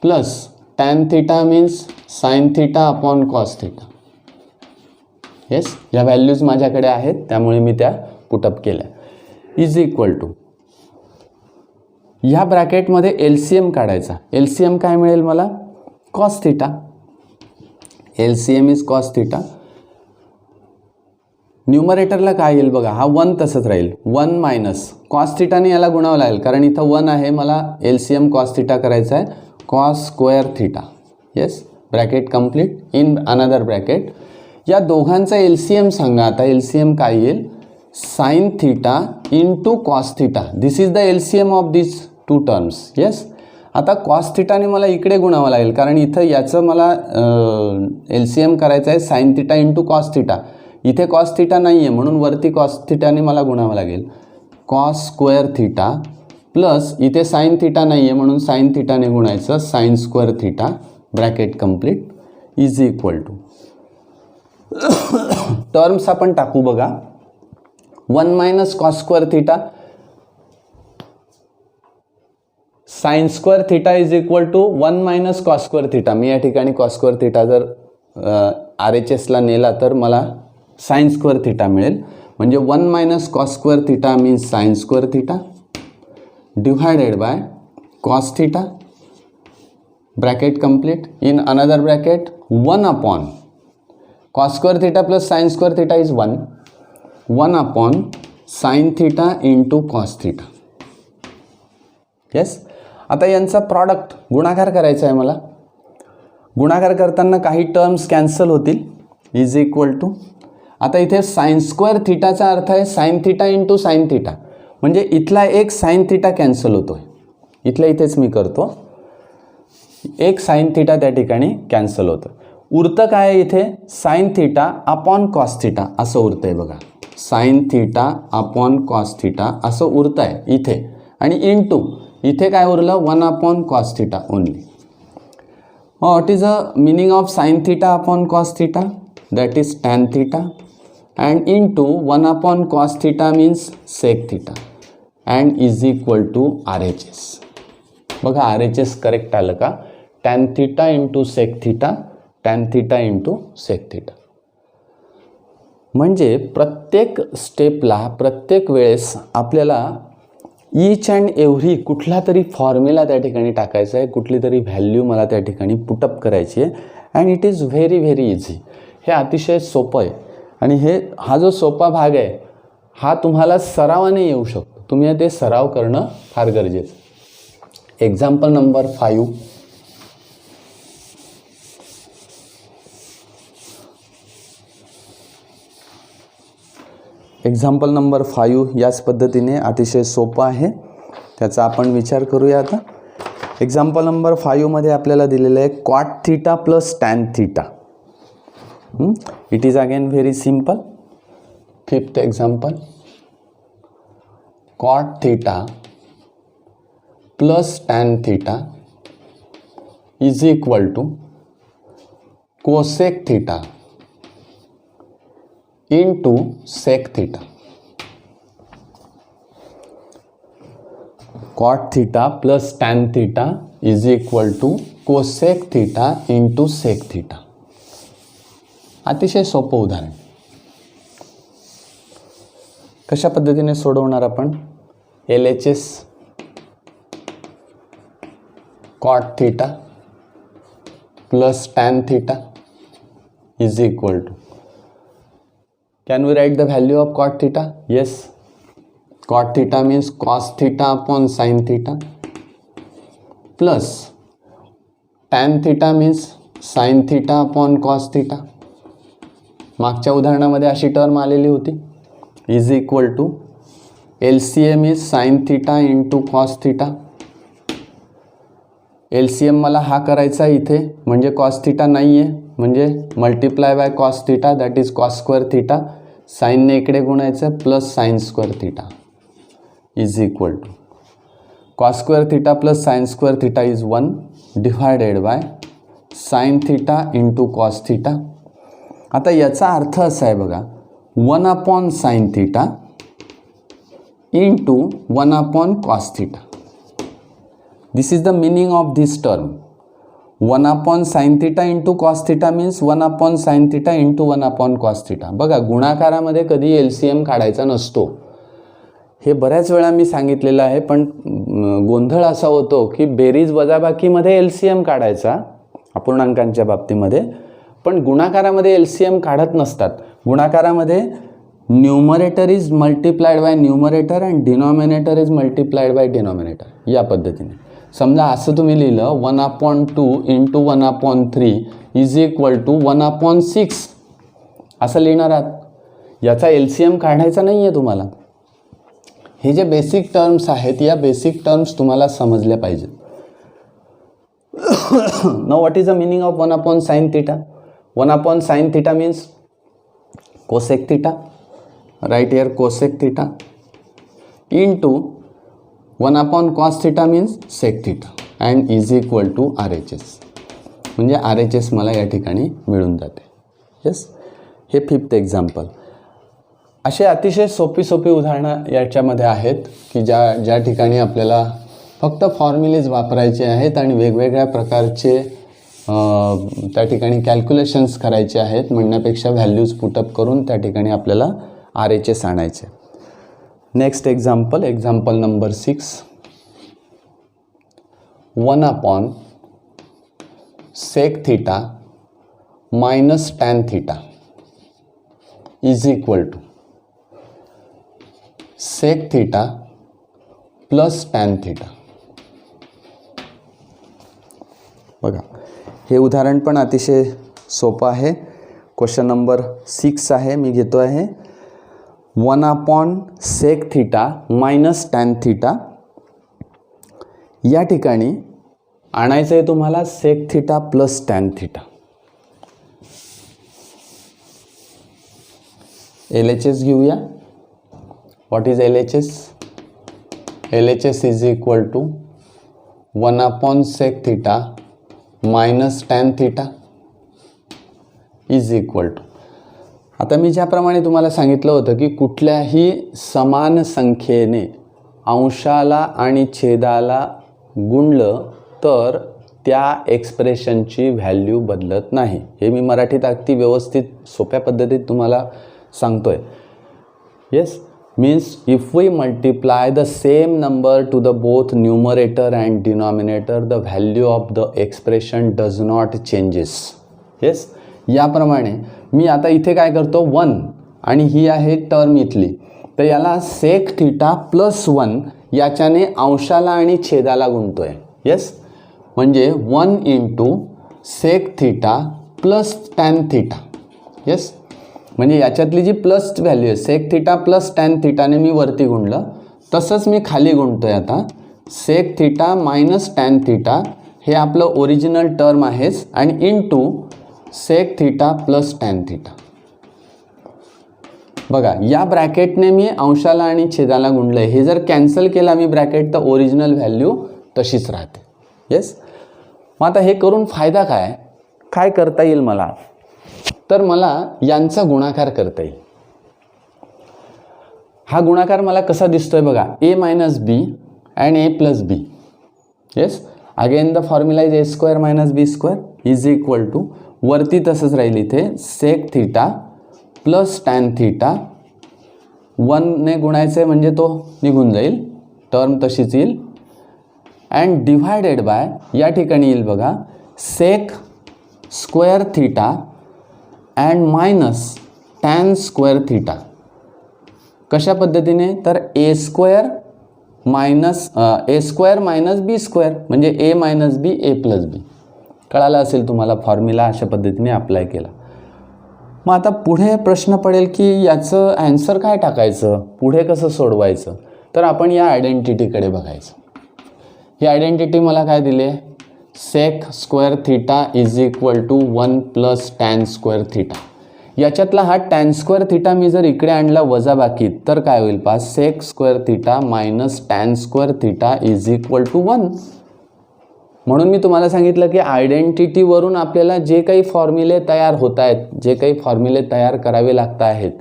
plus tan theta means sine theta upon cos theta. Yes, या व्हॅल्यूज माझ्याकडे आहेत त्यामुळे मी त्या पुटअप केल्या. इज इक्वल टू ह्या ब्रॅकेटमध्ये एल सी एम काढायचा. एल सी एम काय मिळेल मला, cos theta. L C M is cos theta. न्यूमरेटरला काय येईल बघा, हा 1 तसंच राहील, 1 मायनस कॉस थिटाने याला गुणावं लागेल कारण इथं 1 आहे, मला L C M cos theta करायचा आहे, cos square theta. Yes, bracket complete. In another bracket या दोघांचा एल सी एम सांगा. आता एल सी एम काय येईल, sine theta into cos theta. This is the L C M of this two terms. Yes, आता cos थिटाने मला इकडे गुणावं लागेल, कारण इथं याचं मला LCM करायचं आहे sine theta into cos theta. इथे कॉस थिटा नाही आहे म्हणून वरती कॉस थिटाने मला गुणावं लागेल. कॉस स्क्वेअर थिटा प्लस इथे साइन थिटा नाही आहे म्हणून साइन थिटाने गुणायचं sine square theta bracket complete is equal to terms आपण टाकू बघा. 1 minus cos square theta sine square theta is equal to 1 minus cos square theta. मी या ठिकाणी कॉस स्क्वेअर थिटा जर RHSला नेला तर मला साइन स्क्वेअर थिटा मिळेल. म्हणजे 1 minus cos square theta means sign square theta divided by cos theta bracket complete in another bracket 1 upon cos square theta plus sine square theta is 1 upon sine theta into cos theta. Yes. आता यांचा product गुणाकार करायचा आहे मला. गुणाकार करताना काही terms cancel होतील इज इक्वल टू. आता इथे साइन स्क्वेअर थिटाचा अर्थ आहे sine theta into sine theta, म्हणजे इथला एक साइन थिटा कॅन्सल होतो आहे. इथल्या इथेच मी करतो, एक साइन थिटा त्या ठिकाणी कॅन्सल होतं. उरतं काय इथे sine theta upon cos theta असं उरतं आहे बघा. Sign theta upon cos theta असं उरतं आहे इथे. आणि इंटू इथे काय उरलं 1 upon cos theta only. What is a meaning of sine theta upon cos theta? That is tan theta and into 1 upon cos theta means sec theta and is equal to RHS. बघा RHS correct आलं का? Tan theta into sec theta tan theta into sec theta. म्हणजे प्रत्येक स्टेपला प्रत्येक वेळेस आपल्याला each and every कुठला तरी फॉर्म्युला त्या ठिकाणी टाकायचा आहे, कुठली तरी व्हॅल्यू मला त्या ठिकाणी पुटअप करायची आहे. And it is very very easy. हे अतिशय सोपं आहे आणि हा जो सोपा भाग आहे हा तुम्हाला सरावाने येऊ शकतो. तुम्ही ते सराव करणं फार गरजेचं. Example number 5. एक्झाम्पल नंबर 5 याच पद्धतीने अतिशय सोपं आहे, त्याचा आपण विचार करूया. आता एक्झाम्पल नंबर 5 मध्ये आपल्याला दिलेलं आहे cot theta plus tan theta. It is again very simple. 5th example cot theta plus tan theta is equal to cosec theta into sec theta. Cot theta plus tan theta is equal to cosec theta into sec theta. अतिशय सोपं उदाहरण. कशा पद्धतीने सोडवणार आपण? LHS cot theta plus tan theta is equal to. Can we write the value of cot theta? Yes. Cot theta means cos theta upon sin theta plus tan theta means sin theta upon cos theta. मागच्या उदाहरणामध्ये अशी term आलेली होती. Is equal to LCM इज sin theta into cos theta. LCM मला हा करायचा इथे, म्हणजे cos theta नाही आहे म्हणजे multiply by cos theta that is cos square theta. साइनने इकडे गुणायचं plus sine square theta is equal to cos square theta plus sine square theta is 1 divided by sine theta into cos theta. आता याचा अर्थ असा आहे बघा 1 upon sine theta into 1 upon cos theta. This is the meaning of this term. 1 upon sine theta into cos theta means 1 upon sine theta into 1 upon cos theta. बघा गुणाकारामध्ये कधी LCM काढायचा नसतो. हे बऱ्याच वेळा मी सांगितलेलं आहे, पण गोंधळ असा होतो की बेरीज वजाबाकीमध्ये LCM काढायचा अपूर्णांकांच्या बाबतीमध्ये, पण गुणाकारामध्ये LCM काढत नसतात. गुणाकारामध्ये numerator is multiplied by numerator and denominator is multiplied by denominator. या पद्धतीने समजा असं तुम्ही लिहिलं 1/2 इंटू 1/3 इज इक्वल टू 1/6 असं लिहिणार आहात. याचा LCM काढायचा नाही आहे तुम्हाला. हे जे बेसिक टर्म्स आहेत या बेसिक टर्म्स तुम्हाला समजल्या पाहिजेत. Now what is the meaning of 1 upon sin theta? 1 upon sin theta means cosec theta. Right here cosec theta into 1 upon cos theta means sec theta and is equal to RHS. म्हणजे RHS मला या ठिकाणी मिळून जाते. Yes, हे fifth example. असे अतिशय सोपी उदाहरणं याच्यामध्ये आहेत की ज्या ठिकाणी आपल्याला फक्त फॉर्म्युलेज वापरायचे आहेत आणि वेगवेगळ्या प्रकारचे त्या ठिकाणी कॅल्क्युलेशन्स करायचे आहेत म्हणण्यापेक्षा व्हॅल्यूज पुटअप करून त्या ठिकाणी आपल्याला RHS आणायचे. Next example, example number 6. 1 upon sec theta minus tan theta is equal to sec theta plus tan theta. बघा, हे उदाहरण पण अतिशय सोपं आहे. क्वेश्चन नंबर 6 आहे, मी घेतो आहे 1 upon sec theta minus tan theta. या ठिकाणी आणायचं आहे तुम्हाला sec theta plus tan theta. LHS घेऊया. What is LHS? LHS is equal to 1 upon sec theta minus tan theta is equal to. आता मी ज्याप्रमाणे तुम्हाला सांगितलं होतं की कुठल्याही समान संख्येने अंशाला आणि छेदाला गुणलं तर त्या एक्सप्रेशनची व्हॅल्यू बदलत नाही. हे मी मराठीत अगदी व्यवस्थित सोप्या पद्धतीत तुम्हाला सांगतोय. Yes, means if we multiply the same number to the both numerator and denominator, the value of the expression does not changes. yes, याप्रमाणे मी आता इथे काय करतो 1 आणि ही आहे टर्म इथली, तर याला सेक थीटा प्लस 1 याच्याने अंशाला आणि छेदाला गुणतोय. येस, म्हणजे 1 into sec theta plus tan theta. Yes, म्हणजे याच्यातली जी प्लस व्हॅल्यू आहे सेक थीटा प्लस टॅन थीटाने मी वरती गुणलं, तसंच मी खाली गुणतोय आता sec theta minus tan theta, हे आपलं ओरिजिनल टर्म आहेच, आणि into sec theta plus tan theta. बघा, या ब्रॅकेटने मी अंशाला आणि छेदाला गुणलंय. हे जर कॅन्सल केला मी ब्रॅकेट तर ओरिजिनल व्हॅल्यू तशीच राहते. येस, मग आता हे करून फायदा काय करता येईल मला, तर मला यांचा गुणाकार करता येईल. हा गुणाकार मला कसा दिसतोय बघा, a minus B and a plus B. Yes, again the formula is a square minus B square is equal to, वरती तसंच राहील इथे sec theta plus tan theta. 1ने गुणायचं आहे म्हणजे तो निघून जाईल, टर्म तशीच येईल, अँड डिव्हायडेड बाय या ठिकाणी येईल बघा sec square theta and minus tan square theta. कशा पद्धतीने, तर A square minus B square म्हणजे A minus B A plus बी. कळालं असेल तुम्हाला फॉर्म्युला अशा पद्धतीने अप्लाय केला. मग आता पुढे प्रश्न पडेल की याचं ॲन्सर काय टाकायचं, पुढे कसं सोडवायचं, तर आपण या आयडेंटिटीकडे बघायचं. ही आयडेंटिटी मला काय दिली आहे, sec square theta is equal to 1 plus tan square theta. याच्यातला हा टॅन स्क्वेअर थीटा मी जर इकडे आणला वजा बाकीत तर काय होईल पहा, sec square theta minus tan square theta is equal to 1. म्हणून मी तुम्हाला सांगितलं की आयडेंटिटीवरून आपल्याला जे काही फॉर्म्युले तयार होत आहेत, जे काही फॉर्म्युले तयार करावे लागत आहेत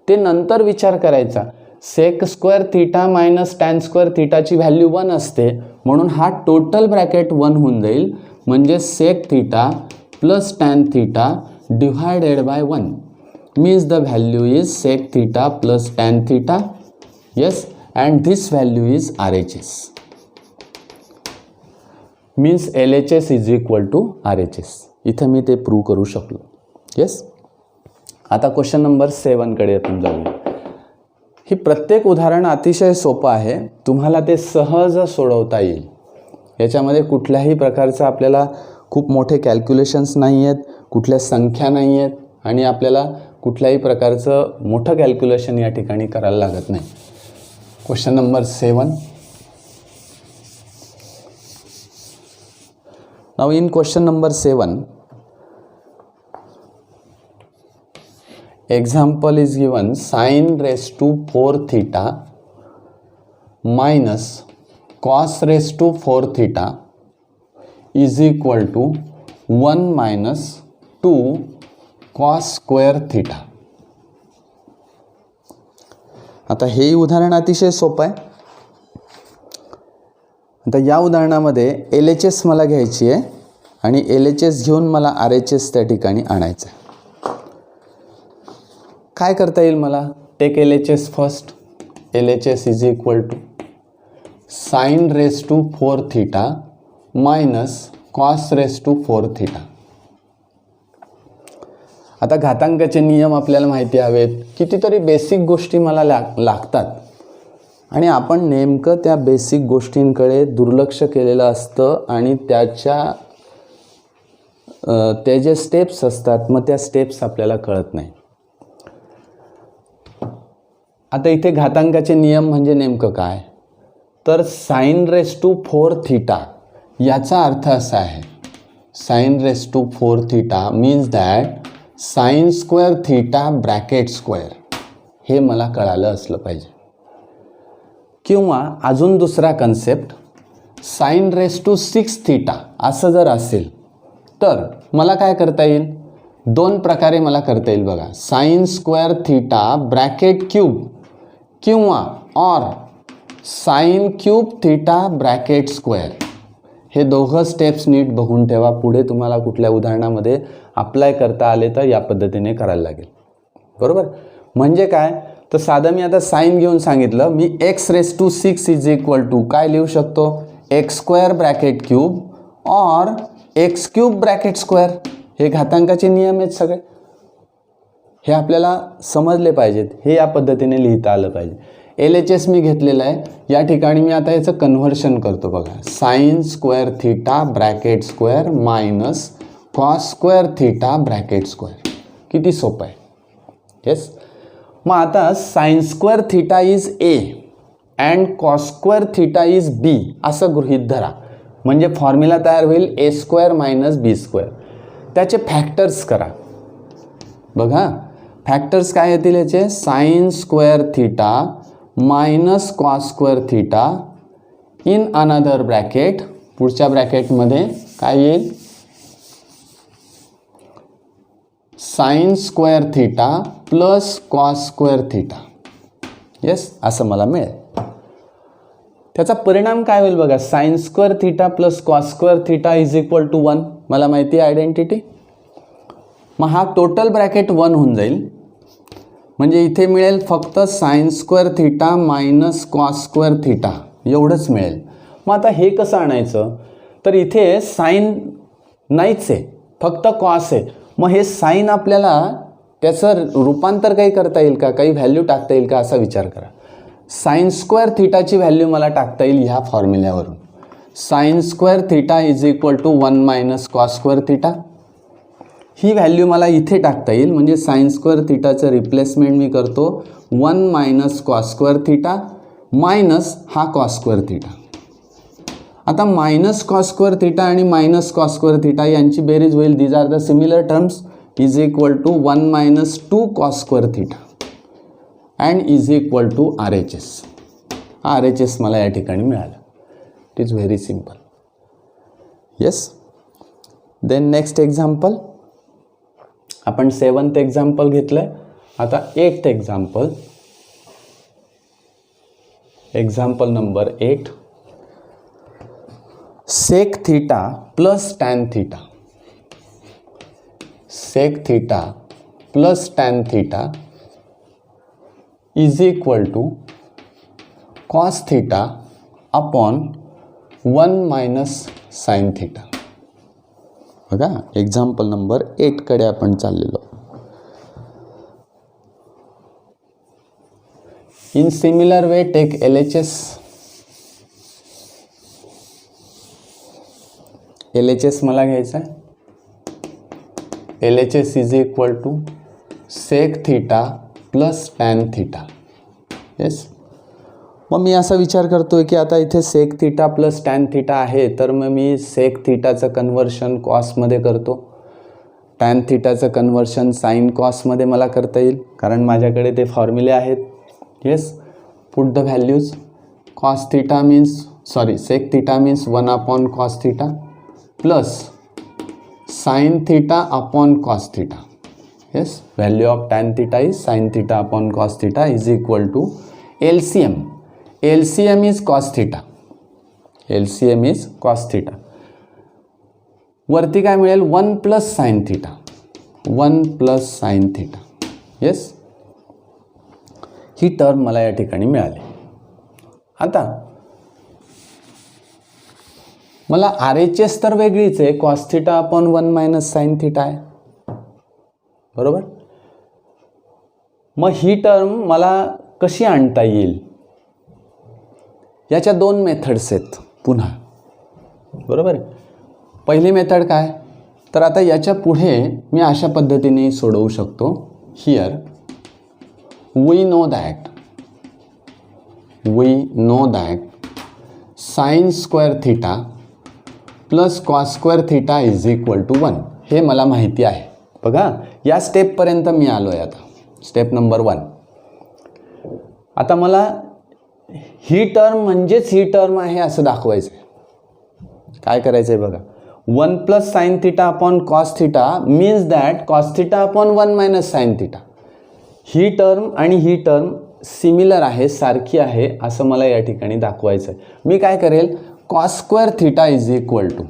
ते नंतर विचार करायचा. Sec square theta minus tan square थीटाची व्हॅल्यू 1 असते, म्हणून हा टोटल ब्रॅकेट 1 होऊन जाईल, म्हणजे sec theta plus tan theta divided by 1 means the value is sec theta plus tan theta. Yes, and this value is RHS, means LHS is equal to RHS. इथे मी ते prove करू शकलो. Yes, आता question number 7 कडे आपण जाऊया. ही प्रत्येक उदाहरण अतिशय सोपं आहे, तुम्हाला ते सहज सोडवता येईल. याच्यामध्ये कुठल्याही प्रकारचं आपल्याला खूप मोठे कॅल्क्युलेशन्स नाही आहेत, कुठल्या संख्या नाही आहेत, आणि आपल्याला कुठल्याही प्रकारचं मोठं कॅल्क्युलेशन या ठिकाणी करायला लागत नाही. Question number 7. Now in question number 7, example is given sin raised to 4 theta minus cos raised to 4 theta is equal to 1 minus 2 cos square theta. आता हे उदाहरण अतिशय सोपं आहे. आता या उदाहरणामध्ये LHS मला घ्यायची आहे आणि LHS घेऊन मला RHS त्या ठिकाणी आणायचं आहे. काय करता येईल मला? Take LHS first. LHS is equal to sine raise to 4 theta minus cos raise to 4 theta. आता घातांकाचे नियम आपल्याला माहिती हवेत. कितीतरी बेसिक गोष्टी मला लागतात आणि आपण नेमकं त्या बेसिक गोष्टींकडे दुर्लक्ष केलेलं असतं आणि ते जे स्टेप्स असतात मग त्या स्टेप्स आपल्याला कळत नाही. आता इथे घातांकाचे नियम म्हणजे नेमकं काय? तर साइन रेस टू 4 थीटा याचा अर्थ असा आहे, sine raise to 4 theta means that sine square theta bracket square, हे मला कळालं असलं पाहिजे. किंवा अजून दुसरा concept sine raise to 6 theta असं जर असेल तर मला काय करता येईल? 2 प्रकारे मला करता येईल बघा. Sine square theta bracket cube किंवा or sine cube theta bracket square. हे दोघं स्टेप्स नीट बघून ठेवा. पुढे तुम्हाला कुठल्या उदाहरणामध्ये अप्लाय करता आले तर या पद्धतीने करायला लागेल. बरोबर? म्हणजे काय? तर साधं मी आता साइन घेऊन सांगितलं. मी X raise to 6 is equal to काय लिहू शकतो? X square bracket cube or X cube bracket square. हे घातांकाचे नियम आहेत सगळे. हे आपल्याला समजले पाहिजेत. हे या पद्धतीने लिहिता आलं पाहिजे. LHS मी घेतलेलं आहे. या ठिकाणी मी आता याचं कन्व्हर्शन करतो बघा. Sine square theta bracket square minus cos square theta bracket square. किती सोपं आहे. येस. मग आता sign square theta is A and cos square theta is B असं गृहीत धरा. म्हणजे फॉर्म्युला तयार होईल A square minus B square. त्याचे फॅक्टर्स करा बघा. फॅक्टर्स काय येतील याचे? Sign square theta minus cos square theta in another bracket. पुढच्या ब्रॅकेटमध्ये काय येईल? Sign square theta plus cos square theta. Yes, असं मला मिळेल. त्याचा परिणाम काय होईल बघा. Sine square theta plus cos square theta is equal to 1. मला माहिती आहे आयडेंटिटी. मग हा टोटल ब्रॅकेट 1 होऊन जाईल. म्हणजे इथे मिळेल फक्त sign square theta minus cos square theta एवढंच मिळेल. मग आता हे कसं आणायचं? तर इथे साइन नाहीच आहे, फक्त कॉस आहे. मग हे साइन आपल्याला त्याचं रूपांतर काही करता येईल का? काही व्हॅल्यू टाकता येईल का? असा विचार करा. साइन स्क्वेअर थीटाची व्हॅल्यू मला टाकता येईल ह्या फॉर्म्युल्यावरून. Sine square theta is equal to 1 minus cos square theta. ही व्हॅल्यू मला इथे टाकता येईल. म्हणजे साइन स्क्वेअर थीटाचं रिप्लेसमेंट मी करतो 1 minus cos square theta minus हा कॉस स्क्वेअर थीटा. आता मायनस कॉस स्क्वेअर थीटा आणि मायनस कॉस स्क्वेअर थीटा यांची बेरीज होईल. These are the similar terms. Is equal to 1 minus 2 cos square theta and is equal to RHS. हा RHS मला या ठिकाणी मिळाला. It is very simple. Yes. Then next example. आपण 7th एक्झाम्पल घेतलं आहे. आता 8th example. Example number 8. Sec theta plus tan theta. Sec theta plus tan theta is equal to cos theta upon 1 minus sine theta. बघा, example number 8 कडे आपण चाललेलो. In similar way take LHS. LHS मला घ्यायचा आहे. LHS is equal to sec theta plus tan theta. Yes. मग मी असा विचार करतोय की आता इथे sec theta plus tan theta आहे, तर मग मी सेक थिटाचं कन्व्हर्शन कॉसमध्ये करतो, टॅन थिटाचं कन्व्हर्शन साईन कॉसमध्ये मला करता येईल, कारण माझ्याकडे ते फॉर्म्युले आहेत. Yes, put the values. Cos theta means sec theta means 1 upon cos theta plus sine theta upon cos theta. Yes, value of tan theta is sine theta upon cos theta is equal to LCM. LCM is cos theta. LCM is cos theta. वरती काय मिळेल? 1 plus sine theta. 1 plus sine theta. Yes, ही term मला या ठिकाणी मिळाली. आता मला RHS तर वेगळीच आहे, cos theta upon 1 minus sine theta आहे, बरोबर. मग ही टर्म मला कशी आणता येईल? याच्या दोन मेथड्स आहेत पुन्हा, बरोबर. पहिली मेथड काय? तर आता याच्या पुढे मी अशा पद्धतीने सोडवू शकतो. Here we know that sine square theta plus cos square theta is equal to 1. हे मला माहिती आहे. बघा, या स्टेपपर्यंत मी आलो आहे. आता स्टेप नंबर 1. आता मला ही टर्म म्हणजेच ही टर्म आहे असं दाखवायचं आहे. काय करायचं आहे बघा, 1 plus sine theta upon cos theta means that cos theta upon 1 minus sine theta. He term आणि ही टर्म सिमिलर आहे, सारखी आहे असं मला या ठिकाणी दाखवायचं आहे. मी काय करेल, cos square theta is equal to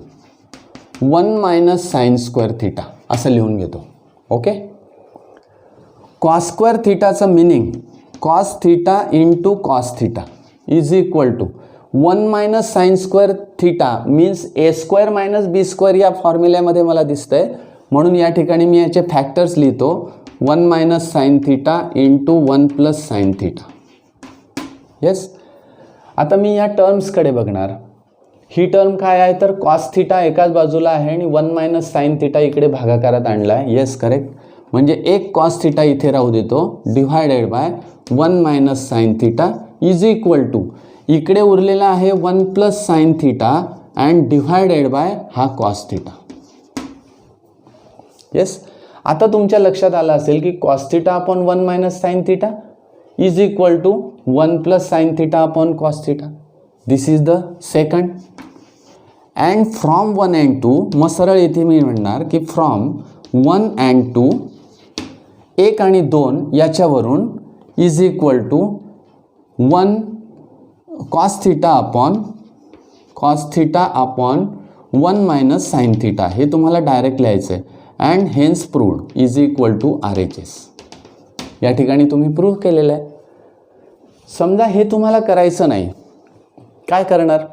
1 minus sine square theta असं लिहून घेतो. ओके. कॉस स्क्वेअर थिटाचं meaning cos theta into cos theta is equal to 1 minus sine square theta means A square minus B square या फॉर्म्युल्यामध्ये मला दिसतंय, म्हणून या ठिकाणी मी याचे फॅक्टर्स लिहितो. 1 minus sine theta into 1 plus sine theta. Yes, आता मी या टर्म्सकडे बघणार. ही टर्म काय आहे तर कॉस थिटा एकाच बाजूला आहे आणि 1 मायनस साइन थिटा इकडे भागाकारात आणला आहे. Yes, correct. म्हणजे एक कॉस थिटा इथे राहू देतो, divided by 1 minus sine theta is equal to इकडे उरलेला आहे 1 plus sine theta and divided by हा कॉस थिटा. येस, आता तुमच्या लक्षात आलं असेल की cos theta upon 1 minus sine theta is equal to 1 plus sine theta upon cos theta. This is the second. And from 1 and 2 मग सरळ येथे मी म्हणणार की फ्रॉम 1 अँड 2 1 आणि 2 याच्यावरून is equal to 1 cos theta upon 1 minus sine theta. हे तुम्हाला direct लिहायचं आहे. And hence proved is equal to RHS. या ठिकाणी तुम्ही प्रूव्ह केलेलं आहे. समजा हे तुम्हाला करायचं नाही, काय करणार?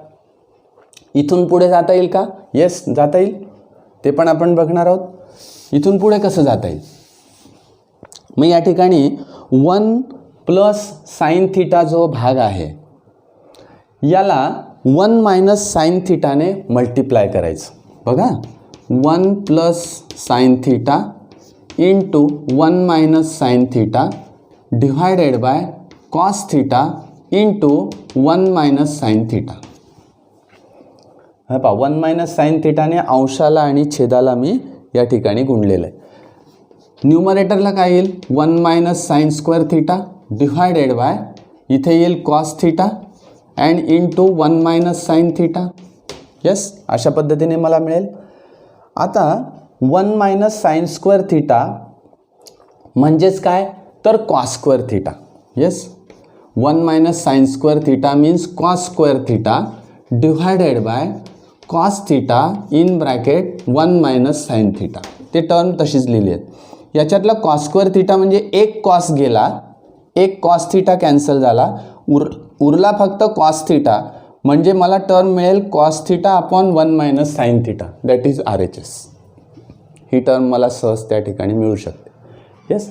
इथून पुढे जाता येईल का? येस, जाता येईल. ते पण आपण बघणार आहोत. इथून पुढे कसं जाता येईल? मग या ठिकाणी 1 प्लस साइन थिटा जो भाग आहे याला 1 मायनस साइन थिटाने मल्टिप्लाय करायचं. बघा, 1 plus sine theta into 1 minus sine theta divided by cos theta into 1 minus sine theta. हा पहा, 1 मायनस साइन थिटाने अंशाला आणि छेदाला मी या ठिकाणी गुणलेलं आहे. न्यूमरेटरला काय येईल? 1 minus sine square theta divided bye इथे येईल cos theta and into 1 minus sine theta. Yes, अशा पद्धतीने मला मिळेल. आता 1 मायनस साइन स्क्वेअर थिटा म्हणजेच काय तर cos square theta. Yes, 1 minus sine square theta means cos square theta divided by cos theta in bracket 1 minus sine theta. ते term तशीच लिहिली आहेत. याच्यातला कॉस स्क्वेअर थिटा म्हणजे एक कॉस गेला, एक कॉस थिटा कॅन्सल झाला, उरला फक्त कॉस थिटा, म्हणजे मला टर्म मिळेल cos theta upon 1 minus sine theta, that is RHS. He term मला सहज त्या ठिकाणी मिळू शकते. येस,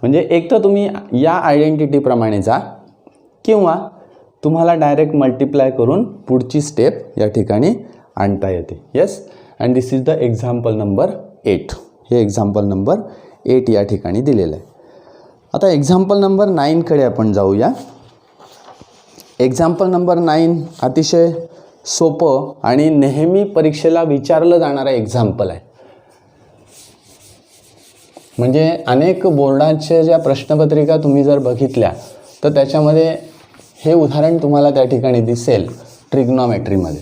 म्हणजे एक तर तुम्ही या आयडेंटिटीप्रमाणे जा किंवा तुम्हाला डायरेक्ट मल्टिप्लाय करून पुढची स्टेप या ठिकाणी आणता येते. Yes, and this is the example number 8. हे एक्झाम्पल नंबर 8 या ठिकाणी दिलेलं आहे. आता एक्झाम्पल नंबर 9 कडे आपण जाऊया. एक्झाम्पल नंबर 9 अतिशय सोपं आणि नेहमी परीक्षेला विचारलं जाणारं एक्झाम्पल आहे. म्हणजे अनेक बोर्डाच्या ज्या प्रश्नपत्रिका तुम्ही जर बघितल्या तर त्याच्यामध्ये हे उदाहरण तुम्हाला त्या ठिकाणी दिसेल ट्रिग्नॉमेट्रीमध्ये.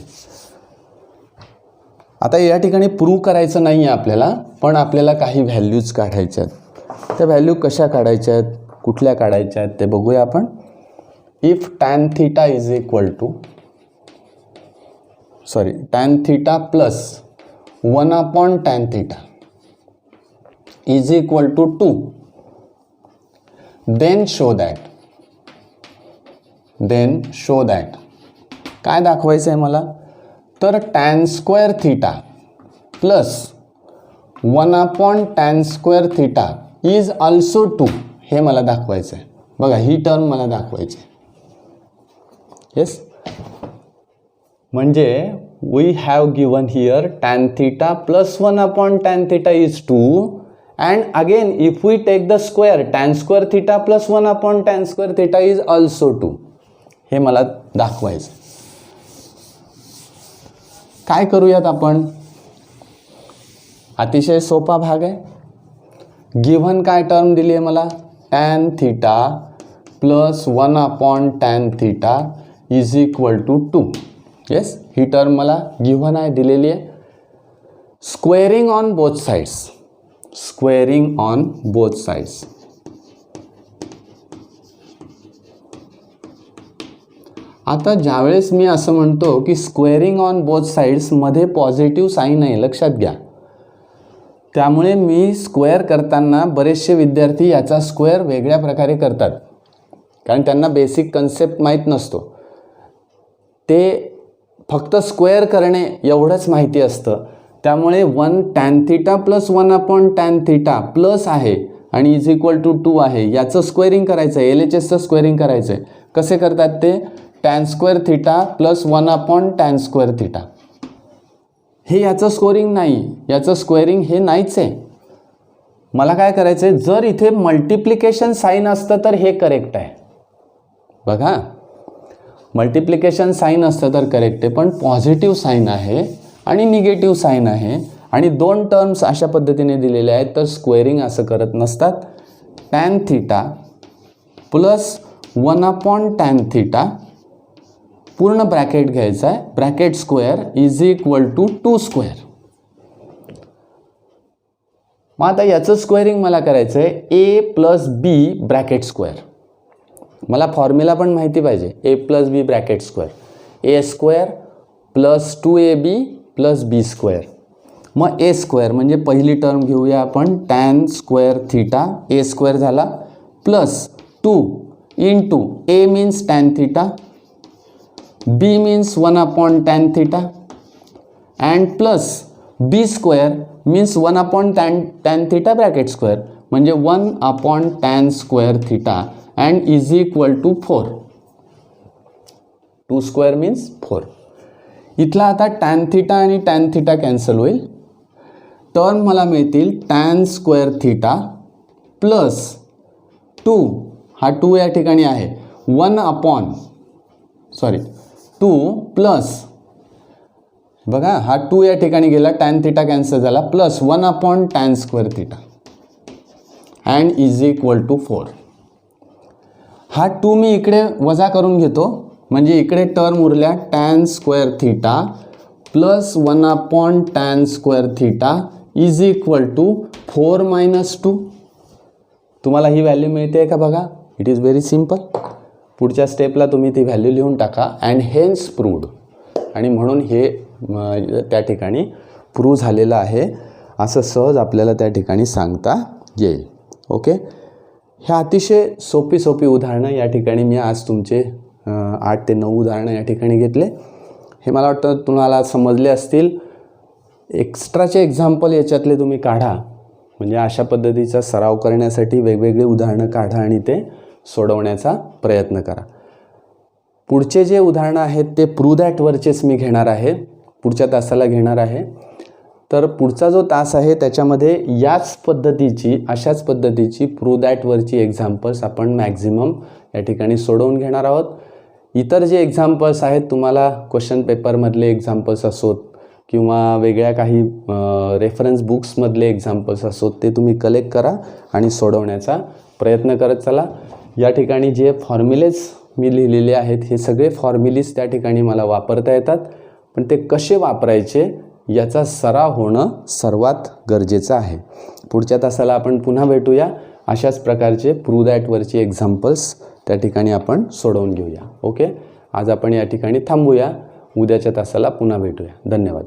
आता या ठिकाणी प्रूव्ह करायचं नाही आहे आपल्याला, पण आपल्याला काही व्हॅल्यूज काढायच्या आहेत. त्या व्हॅल्यू कशा काढायच्या आहेत, कुठल्या काढायच्या आहेत ते बघूया आपण. If tan theta is equal to tan theta plus 1/tan theta is equal to 2, then show that काय दाखवायचं आहे मला, तर tan square theta plus 1/tan square theta is also 2 हे मला दाखवायचं आहे. बघा ही टर्म मला दाखवायची आहे. येस, म्हणजे we have given here tan theta plus 1/tan theta is 2 and again if we take the square tan square theta plus 1/tan square theta is also 2 हे मला दाखवायचं. काय करूयात आपण, अतिशय सोपा भाग आहे. गिव्हन काय टर्म दिली आहे मला, tan theta plus 1/tan theta is equal to 2. Yes, ही टर्म मला गिव्हन आहे, दिलेली आहे. Squaring on both sides. आता ज्यावेळेस मी असं म्हणतो की स्क्वेअरिंग ऑन बोथ साइड्समध्ये पॉझिटिव्ह साईन आहे, लक्षात घ्या. त्यामुळे मी स्क्वेअर करताना बरेचसे विद्यार्थी याचा स्क्वेअर वेगळ्या प्रकारे करतात, कारण त्यांना बेसिक कन्सेप्ट माहीत नसतो. ते फक्त स्क्वेअर करणे एवढंच माहिती असतं. त्यामुळे 1 tan theta plus 1/tan theta plus आहे आणि इज इक्वल टू 2 आहे, याचं स्क्वेअरिंग करायचं आहे, LHSचं स्क्वेअरिंग करायचं आहे. कसे करतात ते, tan square theta plus 1/tan square theta. हे याचं स्कोरिंग नाही, याचं स्क्वेअरिंग हे नाहीच आहे. मला काय करायचं आहे, जर इथे मल्टिप्लिकेशन साईन असतं तर हे करेक्ट आहे. बघा, मल्टिप्लिकेशन साईन असतं तर करेक्ट आहे, पण पॉझिटिव्ह साईन आहे आणि निगेटिव्ह साईन आहे आणि दोन टर्म्स अशा पद्धतीने दिलेले आहेत, तर स्क्वेअरिंग असं करत नसतात. tan theta plus 1/tan theta पूर्ण ब्रॅकेट घ्यायचा आहे, bracket square is equal to 2 square. मग आता याचं स्क्वेअरिंग मला करायचं आहे, a plus b bracket square. मला फॉर्म्युला पण माहिती पाहिजे, a plus b bracket square, a square plus 2ab plus b square. मग a स्क्वेअर म्हणजे पहिली टर्म घेऊया आपण, tan square theta a square झाला plus 2 into a means tan theta, b means 1/tan theta and plus b square means 1/tan theta bracket square, म्हणजे 1/tan square theta and is equal to 4. 2 square means 4. इथला आता tan theta आणि tan theta cancel होईल. Term मला मिळतील tan square theta plus 2, हा 2 या ठिकाणी आहे, 2 प्लस, बघा हा 2 या ठिकाणी गेला, tan थीटा कॅन्सल झाला, plus 1/tan square theta and is equal to 4. हा 2 मी इकडे वजा करून घेतो, म्हणजे इकडे टर्म उरल्या tan square theta plus 1/tan square theta is equal to 4 - 2. तुम्हाला ही व्हॅल्यू मिळते का बघा, इट इज व्हेरी सिम्पल. पुढच्या स्टेपला तुम्ही ती व्हॅल्यू लिहून टाका अँड हेन्स प्रूव्ड, आणि म्हणून हे त्या ठिकाणी प्रूव्ह झालेलं आहे असं सहज आपल्याला त्या ठिकाणी सांगता येईल. ओके, ह्या अतिशय सोपी उदाहरणं या ठिकाणी मी आज तुमचे 8 ते 9 उदाहरणं या ठिकाणी घेतले. हे मला वाटतं तुम्हाला समजले असतील. एक्स्ट्राचे एक्झाम्पल याच्यातले तुम्ही काढा, म्हणजे अशा पद्धतीचा सराव करण्यासाठी वेगवेगळे उदाहरणं काढा आणि ते सोडवण्याचा प्रयत्न करा. पुढचे जे उदाहरणं आहेत ते प्रूव्ह दॅटवरचेच मी घेणार आहे, पुढच्या तासाला घेणार आहे. तर पुढचा जो तास आहे त्याच्यामध्ये अशाच पद्धतीची प्रूव्ह दॅटवरची एक्झाम्पल्स आपण मॅक्झिमम या ठिकाणी सोडवून घेणार आहोत. इतर जे एक्झाम्पल्स आहेत तुम्हाला क्वेश्चन पेपरमधले एक्झाम्पल्स असोत किंवा वेगळ्या काही रेफरन्स बुक्समधले एक्झाम्पल्स असोत ते तुम्ही कलेक्ट करा आणि सोडवण्याचा प्रयत्न करत चला. या ठिकाणी जे फॉर्म्युलेज मी लिहिलेले आहेत हे सगळे फॉर्म्युलीज त्या ठिकाणी मला वापरता येतात, पण ते कसे वापरायचे याचा सराव होणं सर्वात गरजेचं आहे. पुढच्या तासाला आपण पुन्हा भेटूया. अशाच प्रकारचे प्रूव्ह दॅटवरचे एक्झाम्पल्स त्या ठिकाणी आपण सोडवून घेऊया. ओके, आज आपण या ठिकाणी थांबूया. उद्याच्या तासाला पुन्हा भेटूया. धन्यवाद.